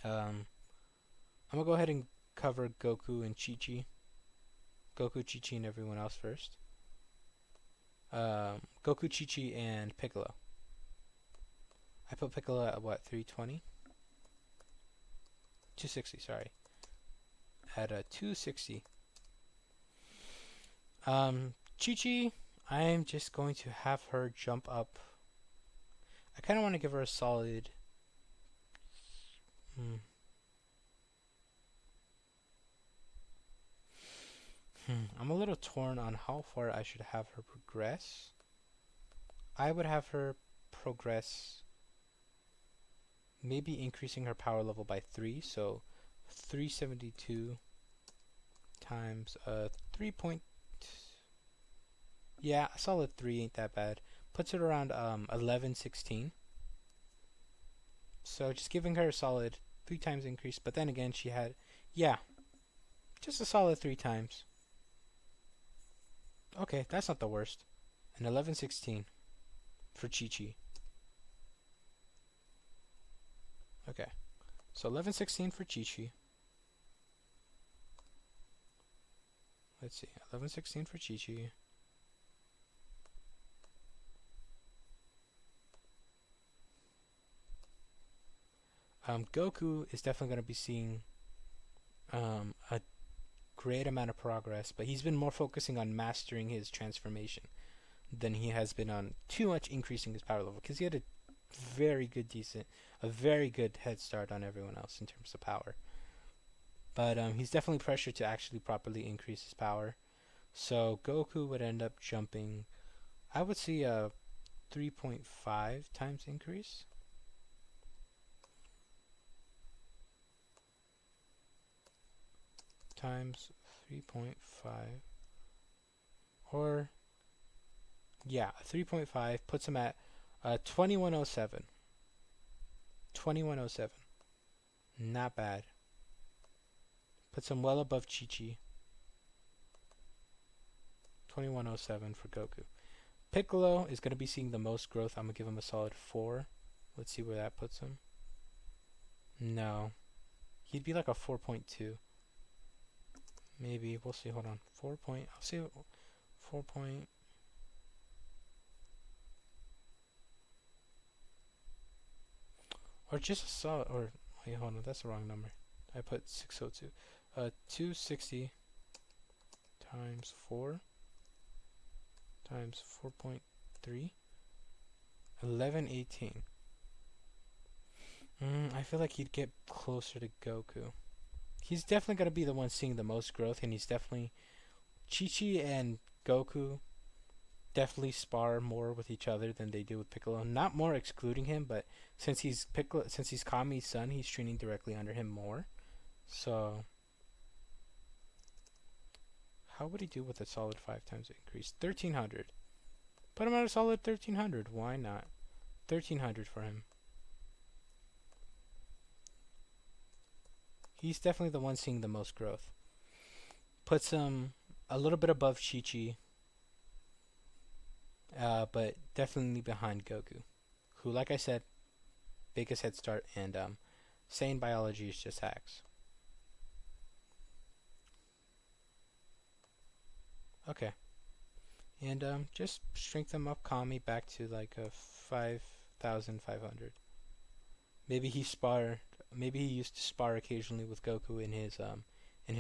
I'm gonna go ahead and cover Goku and Chi Chi. Goku, Chi Chi, and everyone else first. Goku, Chi Chi, and Piccolo. I put Piccolo at what, 320? 260, sorry. At a 260. Chi Chi, I'm just going to have her jump up. I kind of want to give her a solid. I'm a little torn on how far I should have her progress. I would have her progress maybe increasing her power level by 3, so 372 times 3 point. Yeah, a solid 3 ain't that bad. Puts it around 1116. So just giving her a solid 3 times increase, but then again she had, yeah, just a solid 3 times. Okay, that's not the worst. An 1116 for Chi-Chi. Okay, so 1116 for Chi-Chi. Let's see, 1116 for Chi-Chi. Goku is definitely going to be seeing a great amount of progress, but he's been more focusing on mastering his transformation than he has been on too much increasing his power level, because he had a very good head start on everyone else in terms of power. But he's definitely pressured to actually properly increase his power. So Goku would end up jumping, I would see a 3.5 times increase. Times 3.5. Or, yeah, 3.5 puts him at 2107. 2107. Not bad. Puts him well above Chi-Chi. 2107 for Goku. Piccolo is going to be seeing the most growth. I'm going to give him a solid 4. Let's see where that puts him. No. He'd be like a 4.2. Maybe. We'll see. Hold on. 4 point. I'll see. 4 point. Or just a solid. Or, wait, hold on. That's the wrong number. I put 602. 260 times 4 times 4.3. 1118. I feel like he'd get closer to Goku. He's definitely going to be the one seeing the most growth, and he's definitely... Chi-Chi and Goku definitely spar more with each other than they do with Piccolo. Not more excluding him, but since he's Kami's son, he's training directly under him more. So, how would he do with a solid 5 times increase? 1300. Put him at a solid 1300. Why not? 1300 for him. He's definitely the one seeing the most growth. Puts him a little bit above Chi-Chi, but definitely behind Goku, who, like I said, biggest head start, and Saiyan biology is just hacks. Okay. And just strengthen up Kami back to like a 5,500. Maybe he used to spar occasionally with Goku in his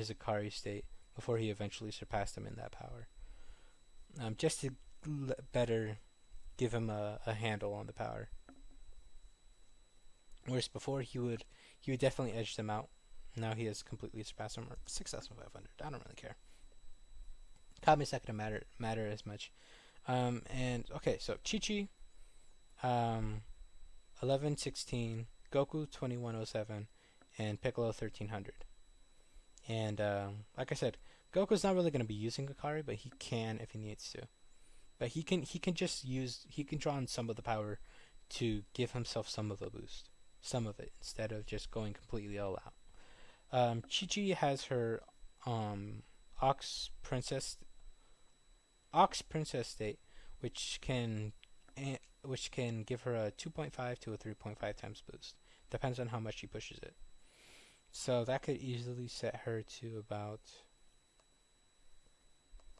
Akari state before he eventually surpassed him in that power. Just to better give him a handle on the power. Whereas before he would definitely edge them out. Now he has completely surpassed him. 6,500. I don't really care. Kami's not gonna matter as much. And okay, so Chi-Chi, 1116, Goku 2107, and Piccolo 1300. And like I said, Goku's not really gonna be using Akari, but he can if he needs to. But he can draw on some of the power to give himself some of the boost, some of it, instead of just going completely all out. Chi-Chi has her Ox Princess state, which can give her a 2.5 to a 3.5 times boost. Depends on how much she pushes it. So that could easily set her to about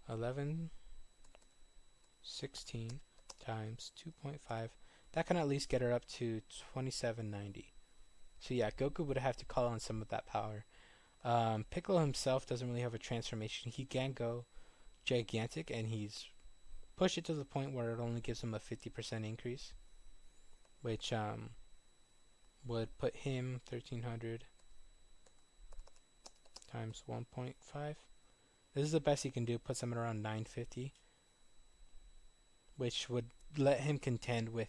1116 times 2.5. That can at least get her up to 2790. So yeah, Goku would have to call on some of that power. Piccolo himself doesn't really have a transformation. He can go gigantic, and he's pushed it to the point where it only gives him a 50% increase, which would put him 1300 times 1.5. This is the best he can do. Puts him at around 950, which would let him contend with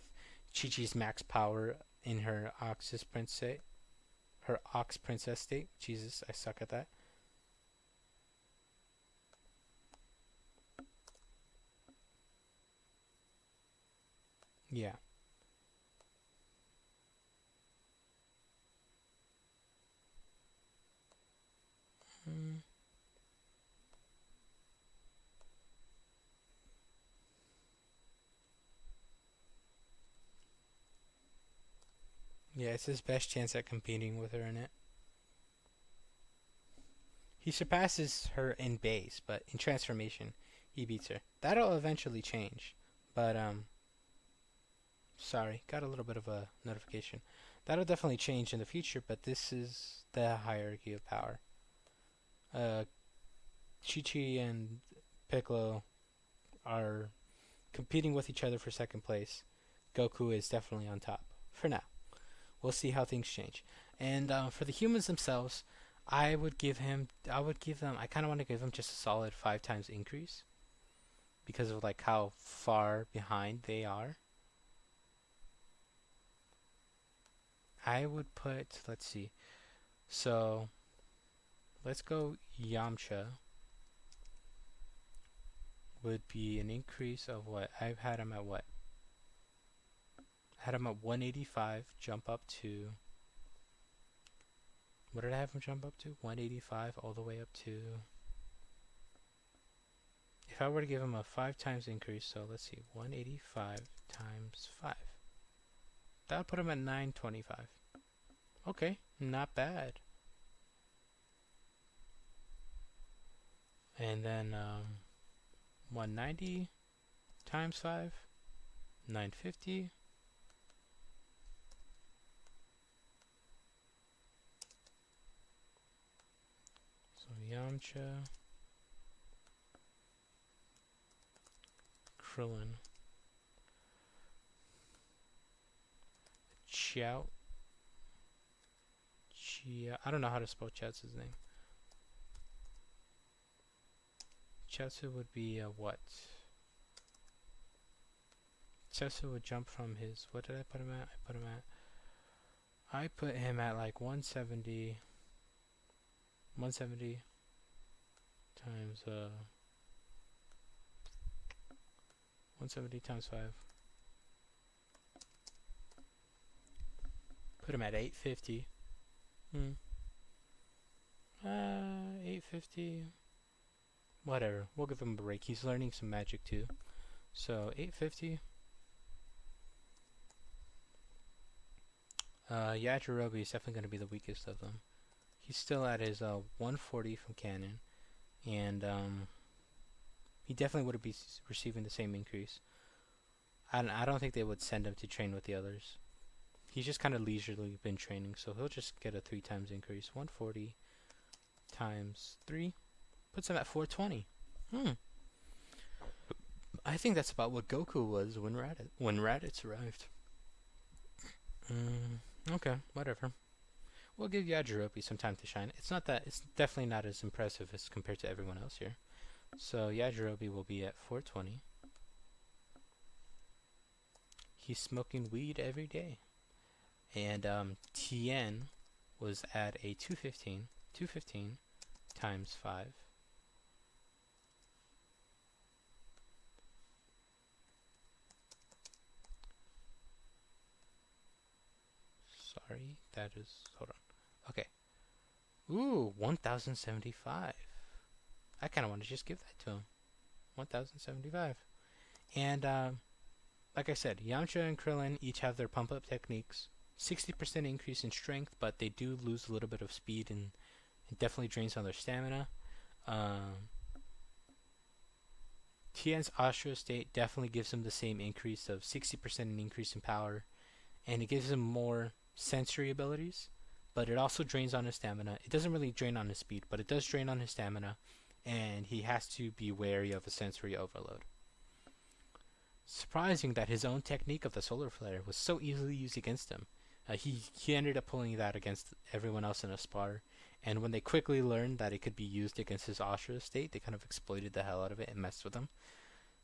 Chi-Chi's max power in her Ox Princess state. Jesus, I suck at that. Yeah. Mm. Yeah, it's his best chance at competing with her in it. He surpasses her in base, but in transformation, he beats her. That'll eventually change. But, sorry, got a little bit of a notification. That'll definitely change in the future, but this is the hierarchy of power. Uh, Chi-Chi and Piccolo are competing with each other for second place. Goku is definitely on top for now. We'll see how things change. And for the humans themselves, I kind of want to give them just a solid 5 times increase because of like how far behind they are. I would put, let's see, so let's go Yamcha would be an increase of what? I've had him at what? I had him at 185, jump up to, what did I have him jump up to? 185 all the way up to, if I were to give him a 5 times increase, so let's see, 185 times 5. That would put him at 925. Okay, not bad. And then 190 times 5, 950. So Yamcha, Krillin, Chiao. I don't know how to spell Chaozu's name. Chaozu would be what? Chaozu would jump from his. What did I put him at? I put him at like 170. 170 times 170 times 5. Put him at 850. 850. Whatever. We'll give him a break. He's learning some magic too. So 850. Yajirobe is definitely going to be the weakest of them. He's still at his 140 from Canon, and he definitely would be receiving the same increase. I don't think they would send him to train with the others. He's just kind of leisurely been training, so he'll just get a 3 times increase. 140 times 3 puts him at 420. I think that's about what Goku was when Raditz arrived. Okay, whatever. We'll give Yajirobe some time to shine. It's definitely not as impressive as compared to everyone else here. So Yajirobe will be at 420. He's smoking weed every day. And Tien was at a 215. 215 times 5. Sorry, that is, hold on. Okay. Ooh, 1075. I kind of want to just give that to him. 1075. And like I said, Yamcha and Krillin each have their pump up techniques. 60% increase in strength, but they do lose a little bit of speed, and it definitely drains on their stamina. Tien's Astro State definitely gives him the same increase of 60% increase in power, and it gives him more sensory abilities, but it also drains on his stamina. It doesn't really drain on his speed, but it does drain on his stamina, and he has to be wary of a sensory overload. Surprising that his own technique of the solar flare was so easily used against him. He ended up pulling that against everyone else in a spar, And when they quickly learned that it could be used against his Ashura state, they kind of exploited the hell out of it and messed with him.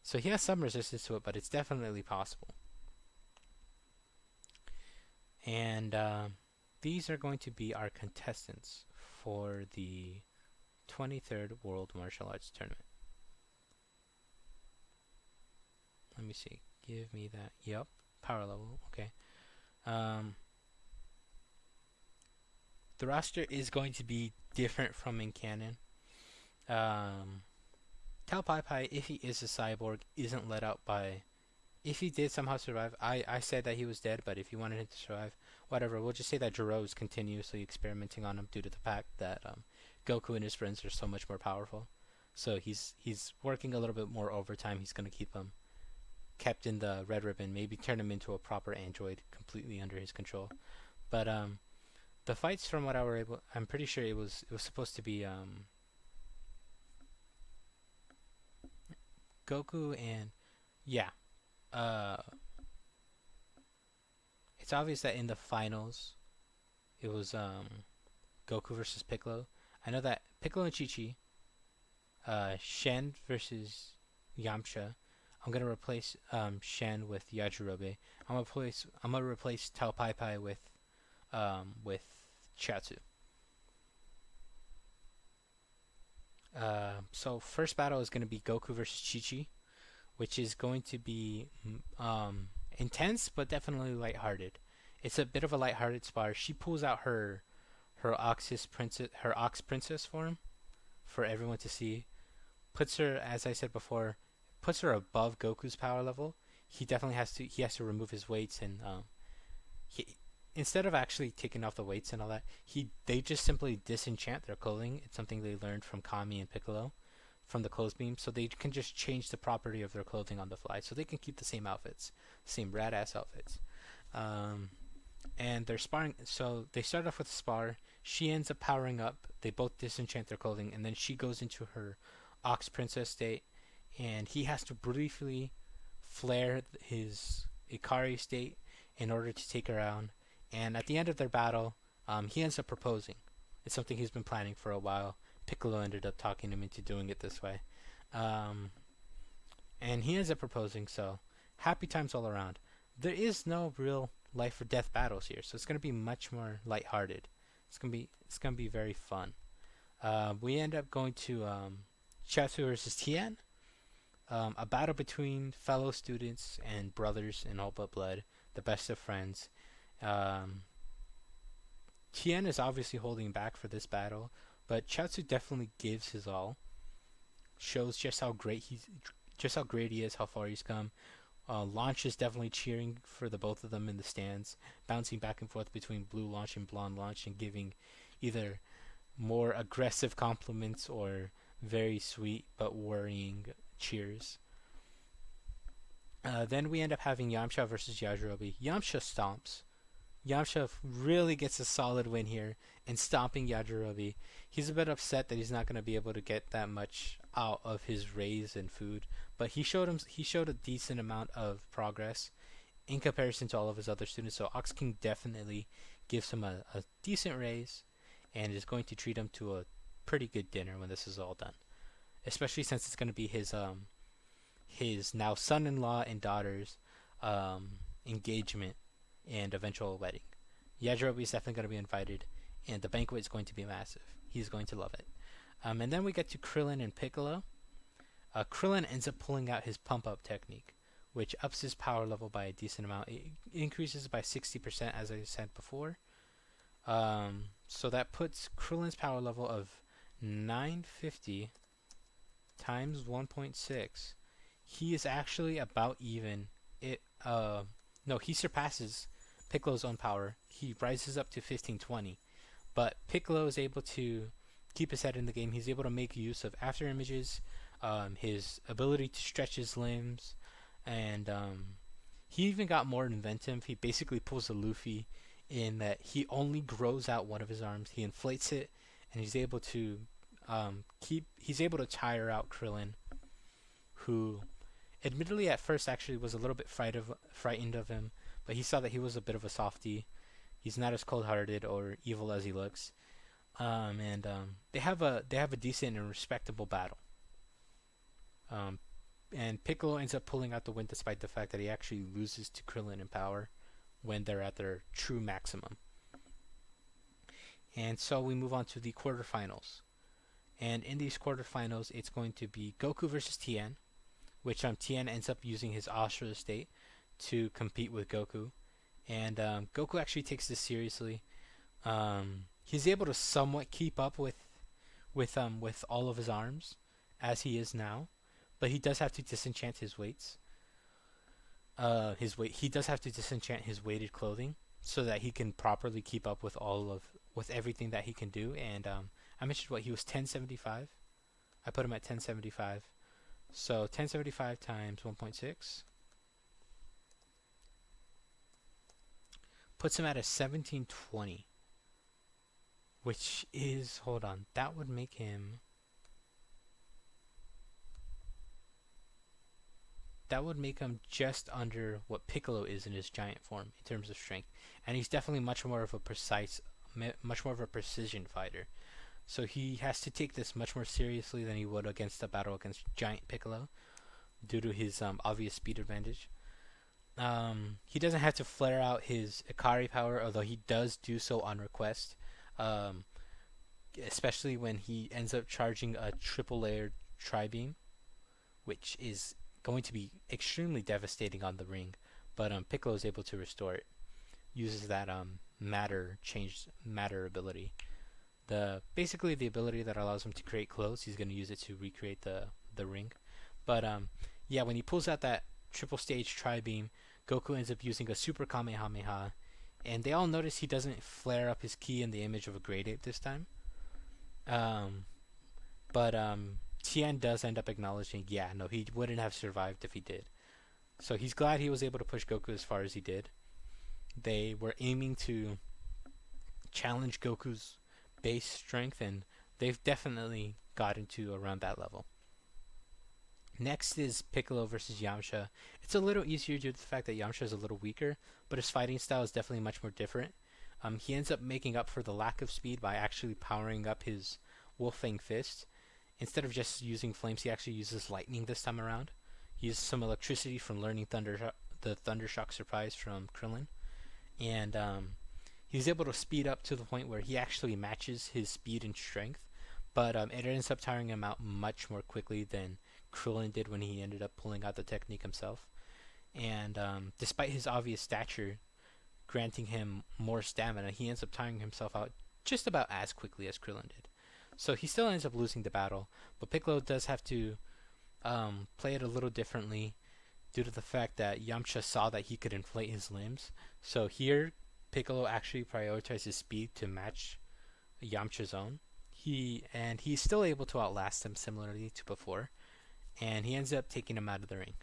So he has some resistance to it, but it's definitely possible. And these are going to be our contestants for the 23rd World Martial Arts Tournament. Let me see. Give me that. Yep. Power level. Okay. The roster is going to be different from in canon. Tao Pai Pai, if he is a cyborg, isn't let out by... If he did somehow survive, I said that he was dead, but if you wanted him to survive, whatever. We'll just say that Jiro is continuously experimenting on him due to the fact that Goku and his friends are so much more powerful. So he's working a little bit more overtime. He's going to keep him kept in the red ribbon, maybe turn him into a proper android completely under his control. But the fights, from what I'm pretty sure it was supposed to be Goku and it's obvious that in the finals it was Goku versus Piccolo. I know that Piccolo and Chi-Chi, Shen versus Yamcha. I'm gonna replace Shen with Yajirobe. I'm gonna replace Tao Pai Pai with Chiaotzu. So first battle is gonna be Goku versus Chi-Chi, which is going to be intense, but definitely lighthearted. It's a bit of a lighthearted spar. She pulls out her Ox Princess form for everyone to see. Puts her, as I said before, puts her above Goku's power level. He definitely has to remove his weights, and instead of actually taking off the weights and all that, they just simply disenchant their clothing. It's something they learned from Kami and Piccolo from the clothes beam, so they can just change the property of their clothing on the fly, so they can keep the same outfits, same rad ass outfits. And they're sparring, so they start off with a spar. She ends up powering up. They both disenchant their clothing, and then she goes into her Ox Princess state, and he has to briefly flare his Ikari state in order to take her out. And at the end of their battle, he ends up proposing. It's something he's been planning for a while. Piccolo ended up talking him into doing it this way. And he ends up proposing, so happy times all around. There is no real life or death battles here, so it's going to be much more lighthearted. It's going to be very fun. We end up going to Chiaotzu versus Tien. A battle between fellow students and brothers in all but blood, the best of friends. Tien is obviously holding back for this battle, but Chiaotzu definitely gives his all. Shows just how great he is, how far he's come. Launch is definitely cheering for the both of them in the stands, bouncing back and forth between Blue Launch and Blonde Launch, and giving either more aggressive compliments or very sweet but worrying cheers. Then we end up having Yamcha versus Yajirobe. Yamcha stomps. Yamcha really gets a solid win here in stomping Yajirobe. He's a bit upset that he's not going to be able to get that much out of his raise and food, but he showed a decent amount of progress in comparison to all of his other students. So Ox King definitely gives him a decent raise and is going to treat him to a pretty good dinner when this is all done. Especially since it's going to be his now son-in-law and daughter's engagement and eventual wedding. Yajirobe is definitely going to be invited, and the banquet is going to be massive. He's going to love it. And then we get to Krillin and Piccolo. Krillin ends up pulling out his pump-up technique, which ups his power level by a decent amount. It increases by 60%, as I said before. So that puts Krillin's power level of 950 times 1.6. He is actually about even. He surpasses Piccolo's own power. He rises up to 1520. But Piccolo is able to keep his head in the game. He's able to make use of after images, his ability to stretch his limbs, and he even got more inventive. He basically pulls a Luffy in that he only grows out one of his arms. He inflates it, and he's able to tire out Krillin, who admittedly at first actually was a little bit frightened of him, but he saw that he was a bit of a softie. He's not as cold-hearted or evil as he looks. And they have a decent and respectable battle. Um, and Piccolo ends up pulling out the win despite the fact that he actually loses to Krillin in power when they're at their true maximum. And so we move on to the quarterfinals. And in these quarterfinals, it's going to be Goku versus Tien, which Tien ends up using his Ashura state to compete with Goku. And Goku actually takes this seriously. He's able to somewhat keep up with all of his arms as he is now, but he does have to disenchant his weights. His weight he does have to disenchant his weighted clothing so that he can properly keep up with everything that he can do. And I mentioned what he was 1075. I put him at 1075. So 1075 times 1.6 puts him at a 1720, which is, hold on, that would make him just under what Piccolo is in his giant form in terms of strength, and he's definitely much more of a precision fighter. So he has to take this much more seriously than he would against the battle against Giant Piccolo due to his obvious speed advantage. He doesn't have to flare out his Ikari power, although he does do so on request, um, especially when he ends up charging a triple layered tri beam, which is going to be extremely devastating on the ring. But Piccolo is able to restore it. Uses that matter ability. Basically the ability that allows him to create clothes. He's going to use it to recreate the ring. But yeah, when he pulls out that triple stage tri beam, Goku ends up using a super Kamehameha, and they all notice he doesn't flare up his ki in the image of a great ape this time. Um, but Tien does end up acknowledging, yeah, no, he wouldn't have survived if he did. So he's glad he was able to push Goku as far as he did. They were aiming to challenge Goku's base strength, and they've definitely gotten to around that level. Next is Piccolo versus Yamcha. It's a little easier due to the fact that Yamcha is a little weaker, but his fighting style is definitely much more different. He ends up making up for the lack of speed by actually powering up his Wolfang Fist. Instead of just using flames, he actually uses lightning this time around. He uses some electricity from learning the Thundershock surprise from Krillin, and he's able to speed up to the point where he actually matches his speed and strength, but it ends up tiring him out much more quickly than Krillin did when he ended up pulling out the technique himself. And despite his obvious stature granting him more stamina, he ends up tiring himself out just about as quickly as Krillin did. So he still ends up losing the battle, but Piccolo does have to play it a little differently due to the fact that Yamcha saw that he could inflate his limbs. So here, Piccolo actually prioritizes speed to match Yamcha's own. He's still able to outlast him similarly to before, and he ends up taking him out of the ring.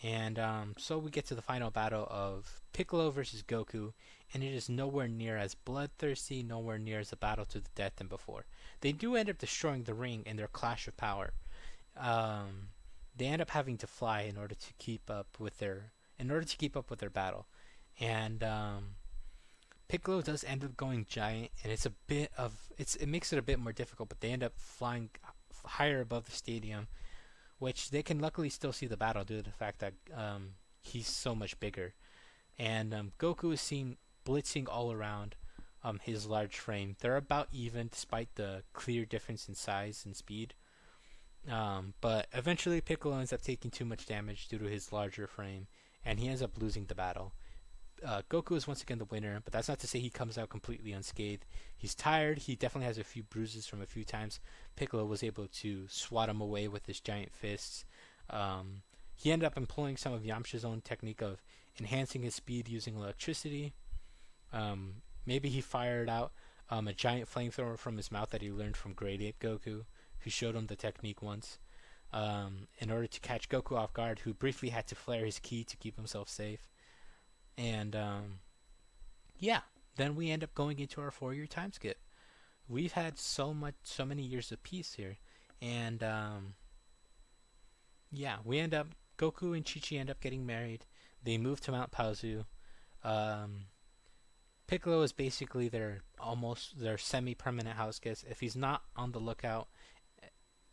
And so we get to the final battle of Piccolo versus Goku, and it is nowhere near as bloodthirsty, nowhere near as a battle to the death than before. They do end up destroying the ring in their clash of power. They end up having to fly in order to keep up with their battle, and Piccolo does end up going giant, and it makes it a bit more difficult. But they end up flying higher above the stadium, which they can luckily still see the battle due to the fact that he's so much bigger. And Goku is seen blitzing all around his large frame. They're about even despite the clear difference in size and speed. But eventually Piccolo ends up taking too much damage due to his larger frame, and he ends up losing the battle. Goku is once again the winner, but that's not to say he comes out completely unscathed. He's tired. He definitely has a few bruises from a few times Piccolo was able to swat him away with his giant fists. He ended up employing some of Yamcha's own technique of enhancing his speed using electricity. Maybe he fired out a giant flamethrower from his mouth that he learned from Great Ape Goku, who showed him the technique once, in order to catch Goku off guard, who briefly had to flare his ki to keep himself safe. And yeah, then we end up going into our 4-year time skip. We've had so many years of peace here, and yeah, Goku and Chi Chi end up getting married. They move to Mount Paozu. Um, Piccolo is basically their semi-permanent house guest. If he's not on the lookout,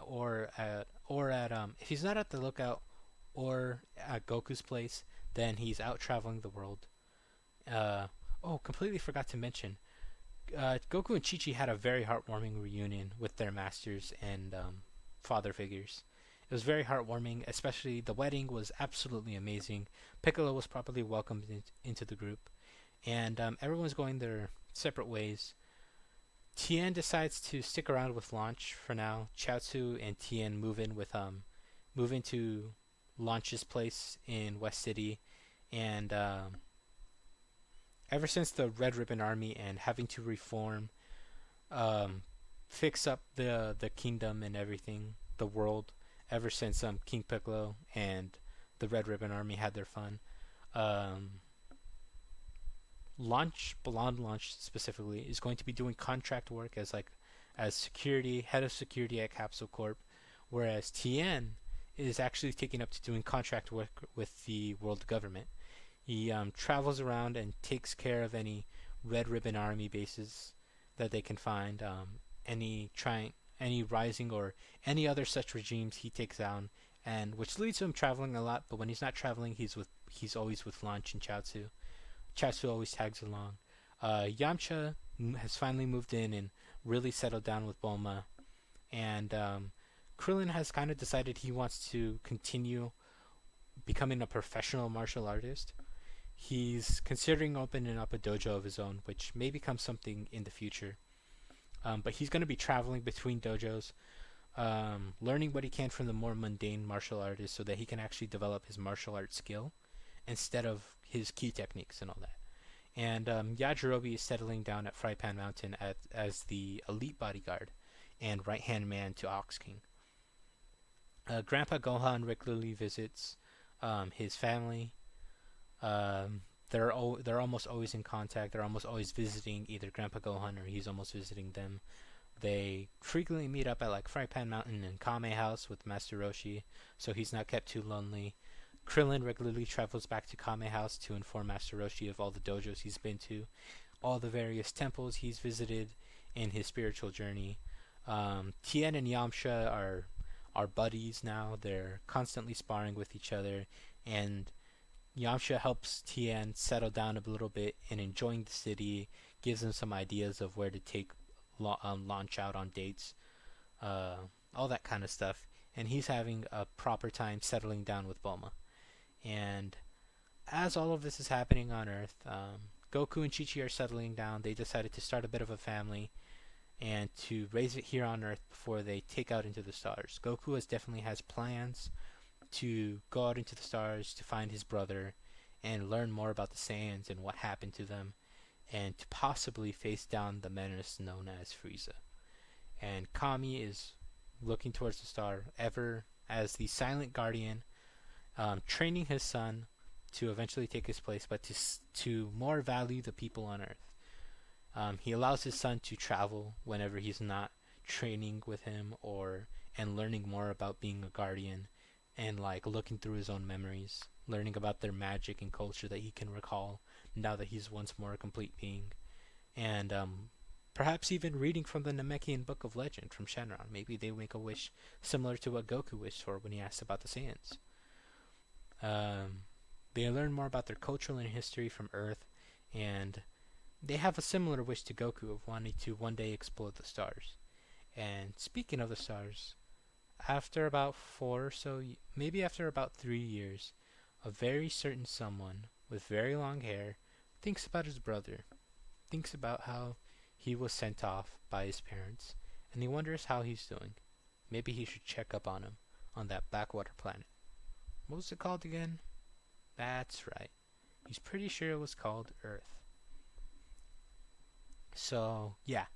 or at if he's not at the lookout or at Goku's place, then he's out traveling the world. Uh, oh, completely forgot to mention. Goku and Chi Chi had a very heartwarming reunion with their masters and father figures. It was very heartwarming, especially the wedding was absolutely amazing. Piccolo was properly welcomed into the group, and everyone's going their separate ways. Tien decides to stick around with Launch for now. Chaozu and Tien move into Launch's place in West City, and ever since the Red Ribbon Army and having to reform, um, fix up the kingdom and everything, the world. Ever since King Piccolo and the Red Ribbon Army had their fun, um, Blonde Launch specifically, is going to be doing contract work as security head of security at Capsule Corp, whereas Tien is actually taking up to doing contract work with the world government. He travels around and takes care of any Red Ribbon Army bases that they can find. Any rising or any other such regimes he takes down, and which leads to him traveling a lot. But when he's not traveling, he's always with Launch and Chaozu. Chaozu always tags along. Yamcha has finally moved in and really settled down with Bulma, and Krillin has kind of decided he wants to continue becoming a professional martial artist. He's considering opening up a dojo of his own, which may become something in the future. But he's going to be traveling between dojos, learning what he can from the more mundane martial artists so that he can actually develop his martial art skill instead of his key techniques and all that. And Yajirobe is settling down at Frypan Mountain as the elite bodyguard and right-hand man to Ox King. Grandpa Gohan regularly visits his family. They're almost always in contact. They're almost always visiting either Grandpa Gohan or he's almost visiting them. They frequently meet up at like Frypan Mountain and Kame House with Master Roshi, so he's not kept too lonely. Krillin regularly travels back to Kame House to inform Master Roshi of all the dojos he's been to, all the various temples he's visited in his spiritual journey. Tien and Yamcha are buddies now. They're constantly sparring with each other, and Yamcha helps Tien settle down a little bit and enjoying the city, gives him some ideas of where to take Launch out on dates, all that kind of stuff. And he's having a proper time settling down with Bulma. And as all of this is happening on Earth, Goku and Chi Chi are settling down. They decided to start a bit of a family and to raise it here on Earth before they take out into the stars. Goku definitely has plans to go out into the stars to find his brother and learn more about the Saiyans and what happened to them, and to possibly face down the menace known as Frieza. And Kami is looking towards the star ever as the silent guardian, training his son to eventually take his place, but to more value the people on Earth. He allows his son to travel whenever he's not training with him and learning more about being a guardian, and like looking through his own memories, learning about their magic and culture that he can recall now that he's once more a complete being, and perhaps even reading from the Namekian Book of Legend from Shenron. Maybe they make a wish similar to what Goku wished for when he asked about the Saiyans. They learn more about their cultural and history from Earth, and they have a similar wish to Goku of wanting to one day explore the stars. And speaking of the stars, after about maybe after about 3 years, a very certain someone with very long hair thinks about his brother, thinks about how he was sent off by his parents, and he wonders how he's doing. Maybe he should check up on him on that backwater planet. What was it called again? That's right. He's pretty sure it was called Earth. So, yeah.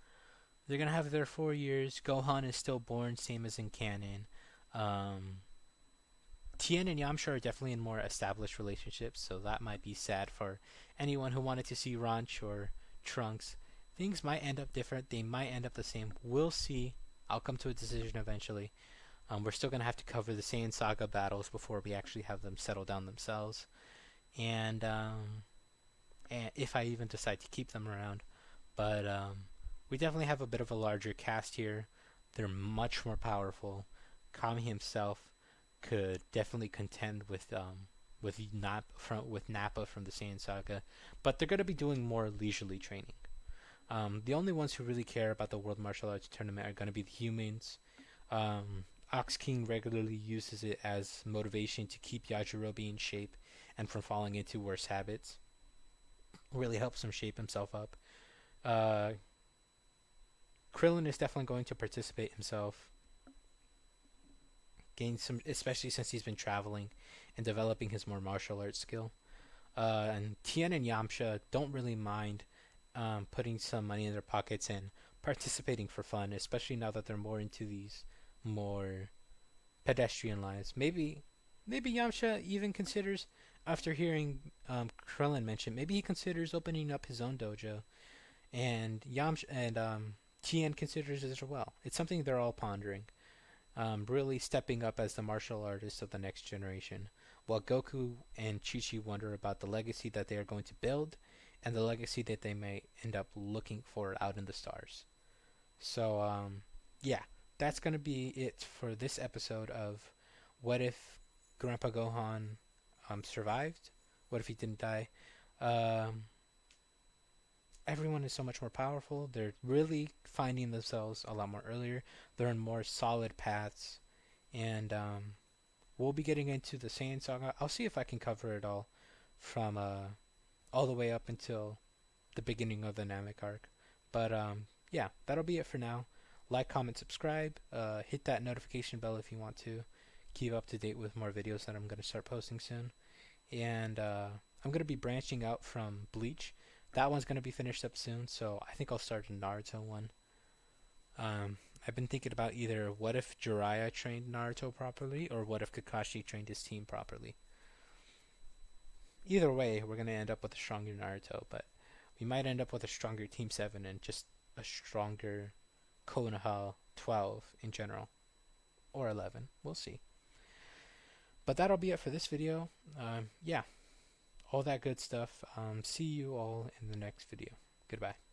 They're going to have their 4 years. Gohan is still born, same as in canon. Tien and Yamcha are definitely in more established relationships, so that might be sad for anyone who wanted to see Ranch or Trunks. Things might end up different. They might end up the same. We'll see. I'll come to a decision eventually. We're still going to have to cover the Saiyan Saga battles before we actually have them settle down themselves. And if I even decide to keep them around. But we definitely have a bit of a larger cast here. They're much more powerful. Kami himself could definitely contend with Nappa from the Saiyan Saga, but they're going to be doing more leisurely training. The only ones who really care about the World Martial Arts Tournament are going to be the humans. Ox King regularly uses it as motivation to keep Yajirobe in shape and from falling into worse habits. Really helps him shape himself up. Uh, Krillin is definitely going to participate himself, gain some, especially since he's been traveling and developing his more martial arts skill. And Tien and Yamcha don't really mind putting some money in their pockets and participating for fun, especially now that they're more into these more pedestrian lives. Maybe Yamcha even considers, after hearing Krillin mention, maybe he considers opening up his own dojo, and Yamcha and Tien considers it as well. It's something they're all pondering. Really stepping up as the martial artist of the next generation, while Goku and Chi-Chi wonder about the legacy that they are going to build and the legacy that they may end up looking for out in the stars. So, yeah, that's going to be it for this episode of What If Grandpa Gohan survived? What if he didn't die? Um, Everyone is so much more powerful. They're really finding themselves a lot more earlier. They're on more solid paths. And we'll be getting into the Saiyan Saga. I'll see if I can cover it all from all the way up until the beginning of the Namek arc. But yeah, that'll be it for now. Like, comment, subscribe. Hit that notification bell if you want to keep up to date with more videos that I'm going to start posting soon. And I'm going to be branching out from Bleach. That one's going to be finished up soon, so I think I'll start a Naruto one. I've been thinking about either what if Jiraiya trained Naruto properly, or what if Kakashi trained his team properly. Either way, we're going to end up with a stronger Naruto, but we might end up with a stronger Team 7 and just a stronger Konoha 12 in general. Or 11. We'll see. But that'll be it for this video. Yeah. All that good stuff. See you all in the next video. Goodbye.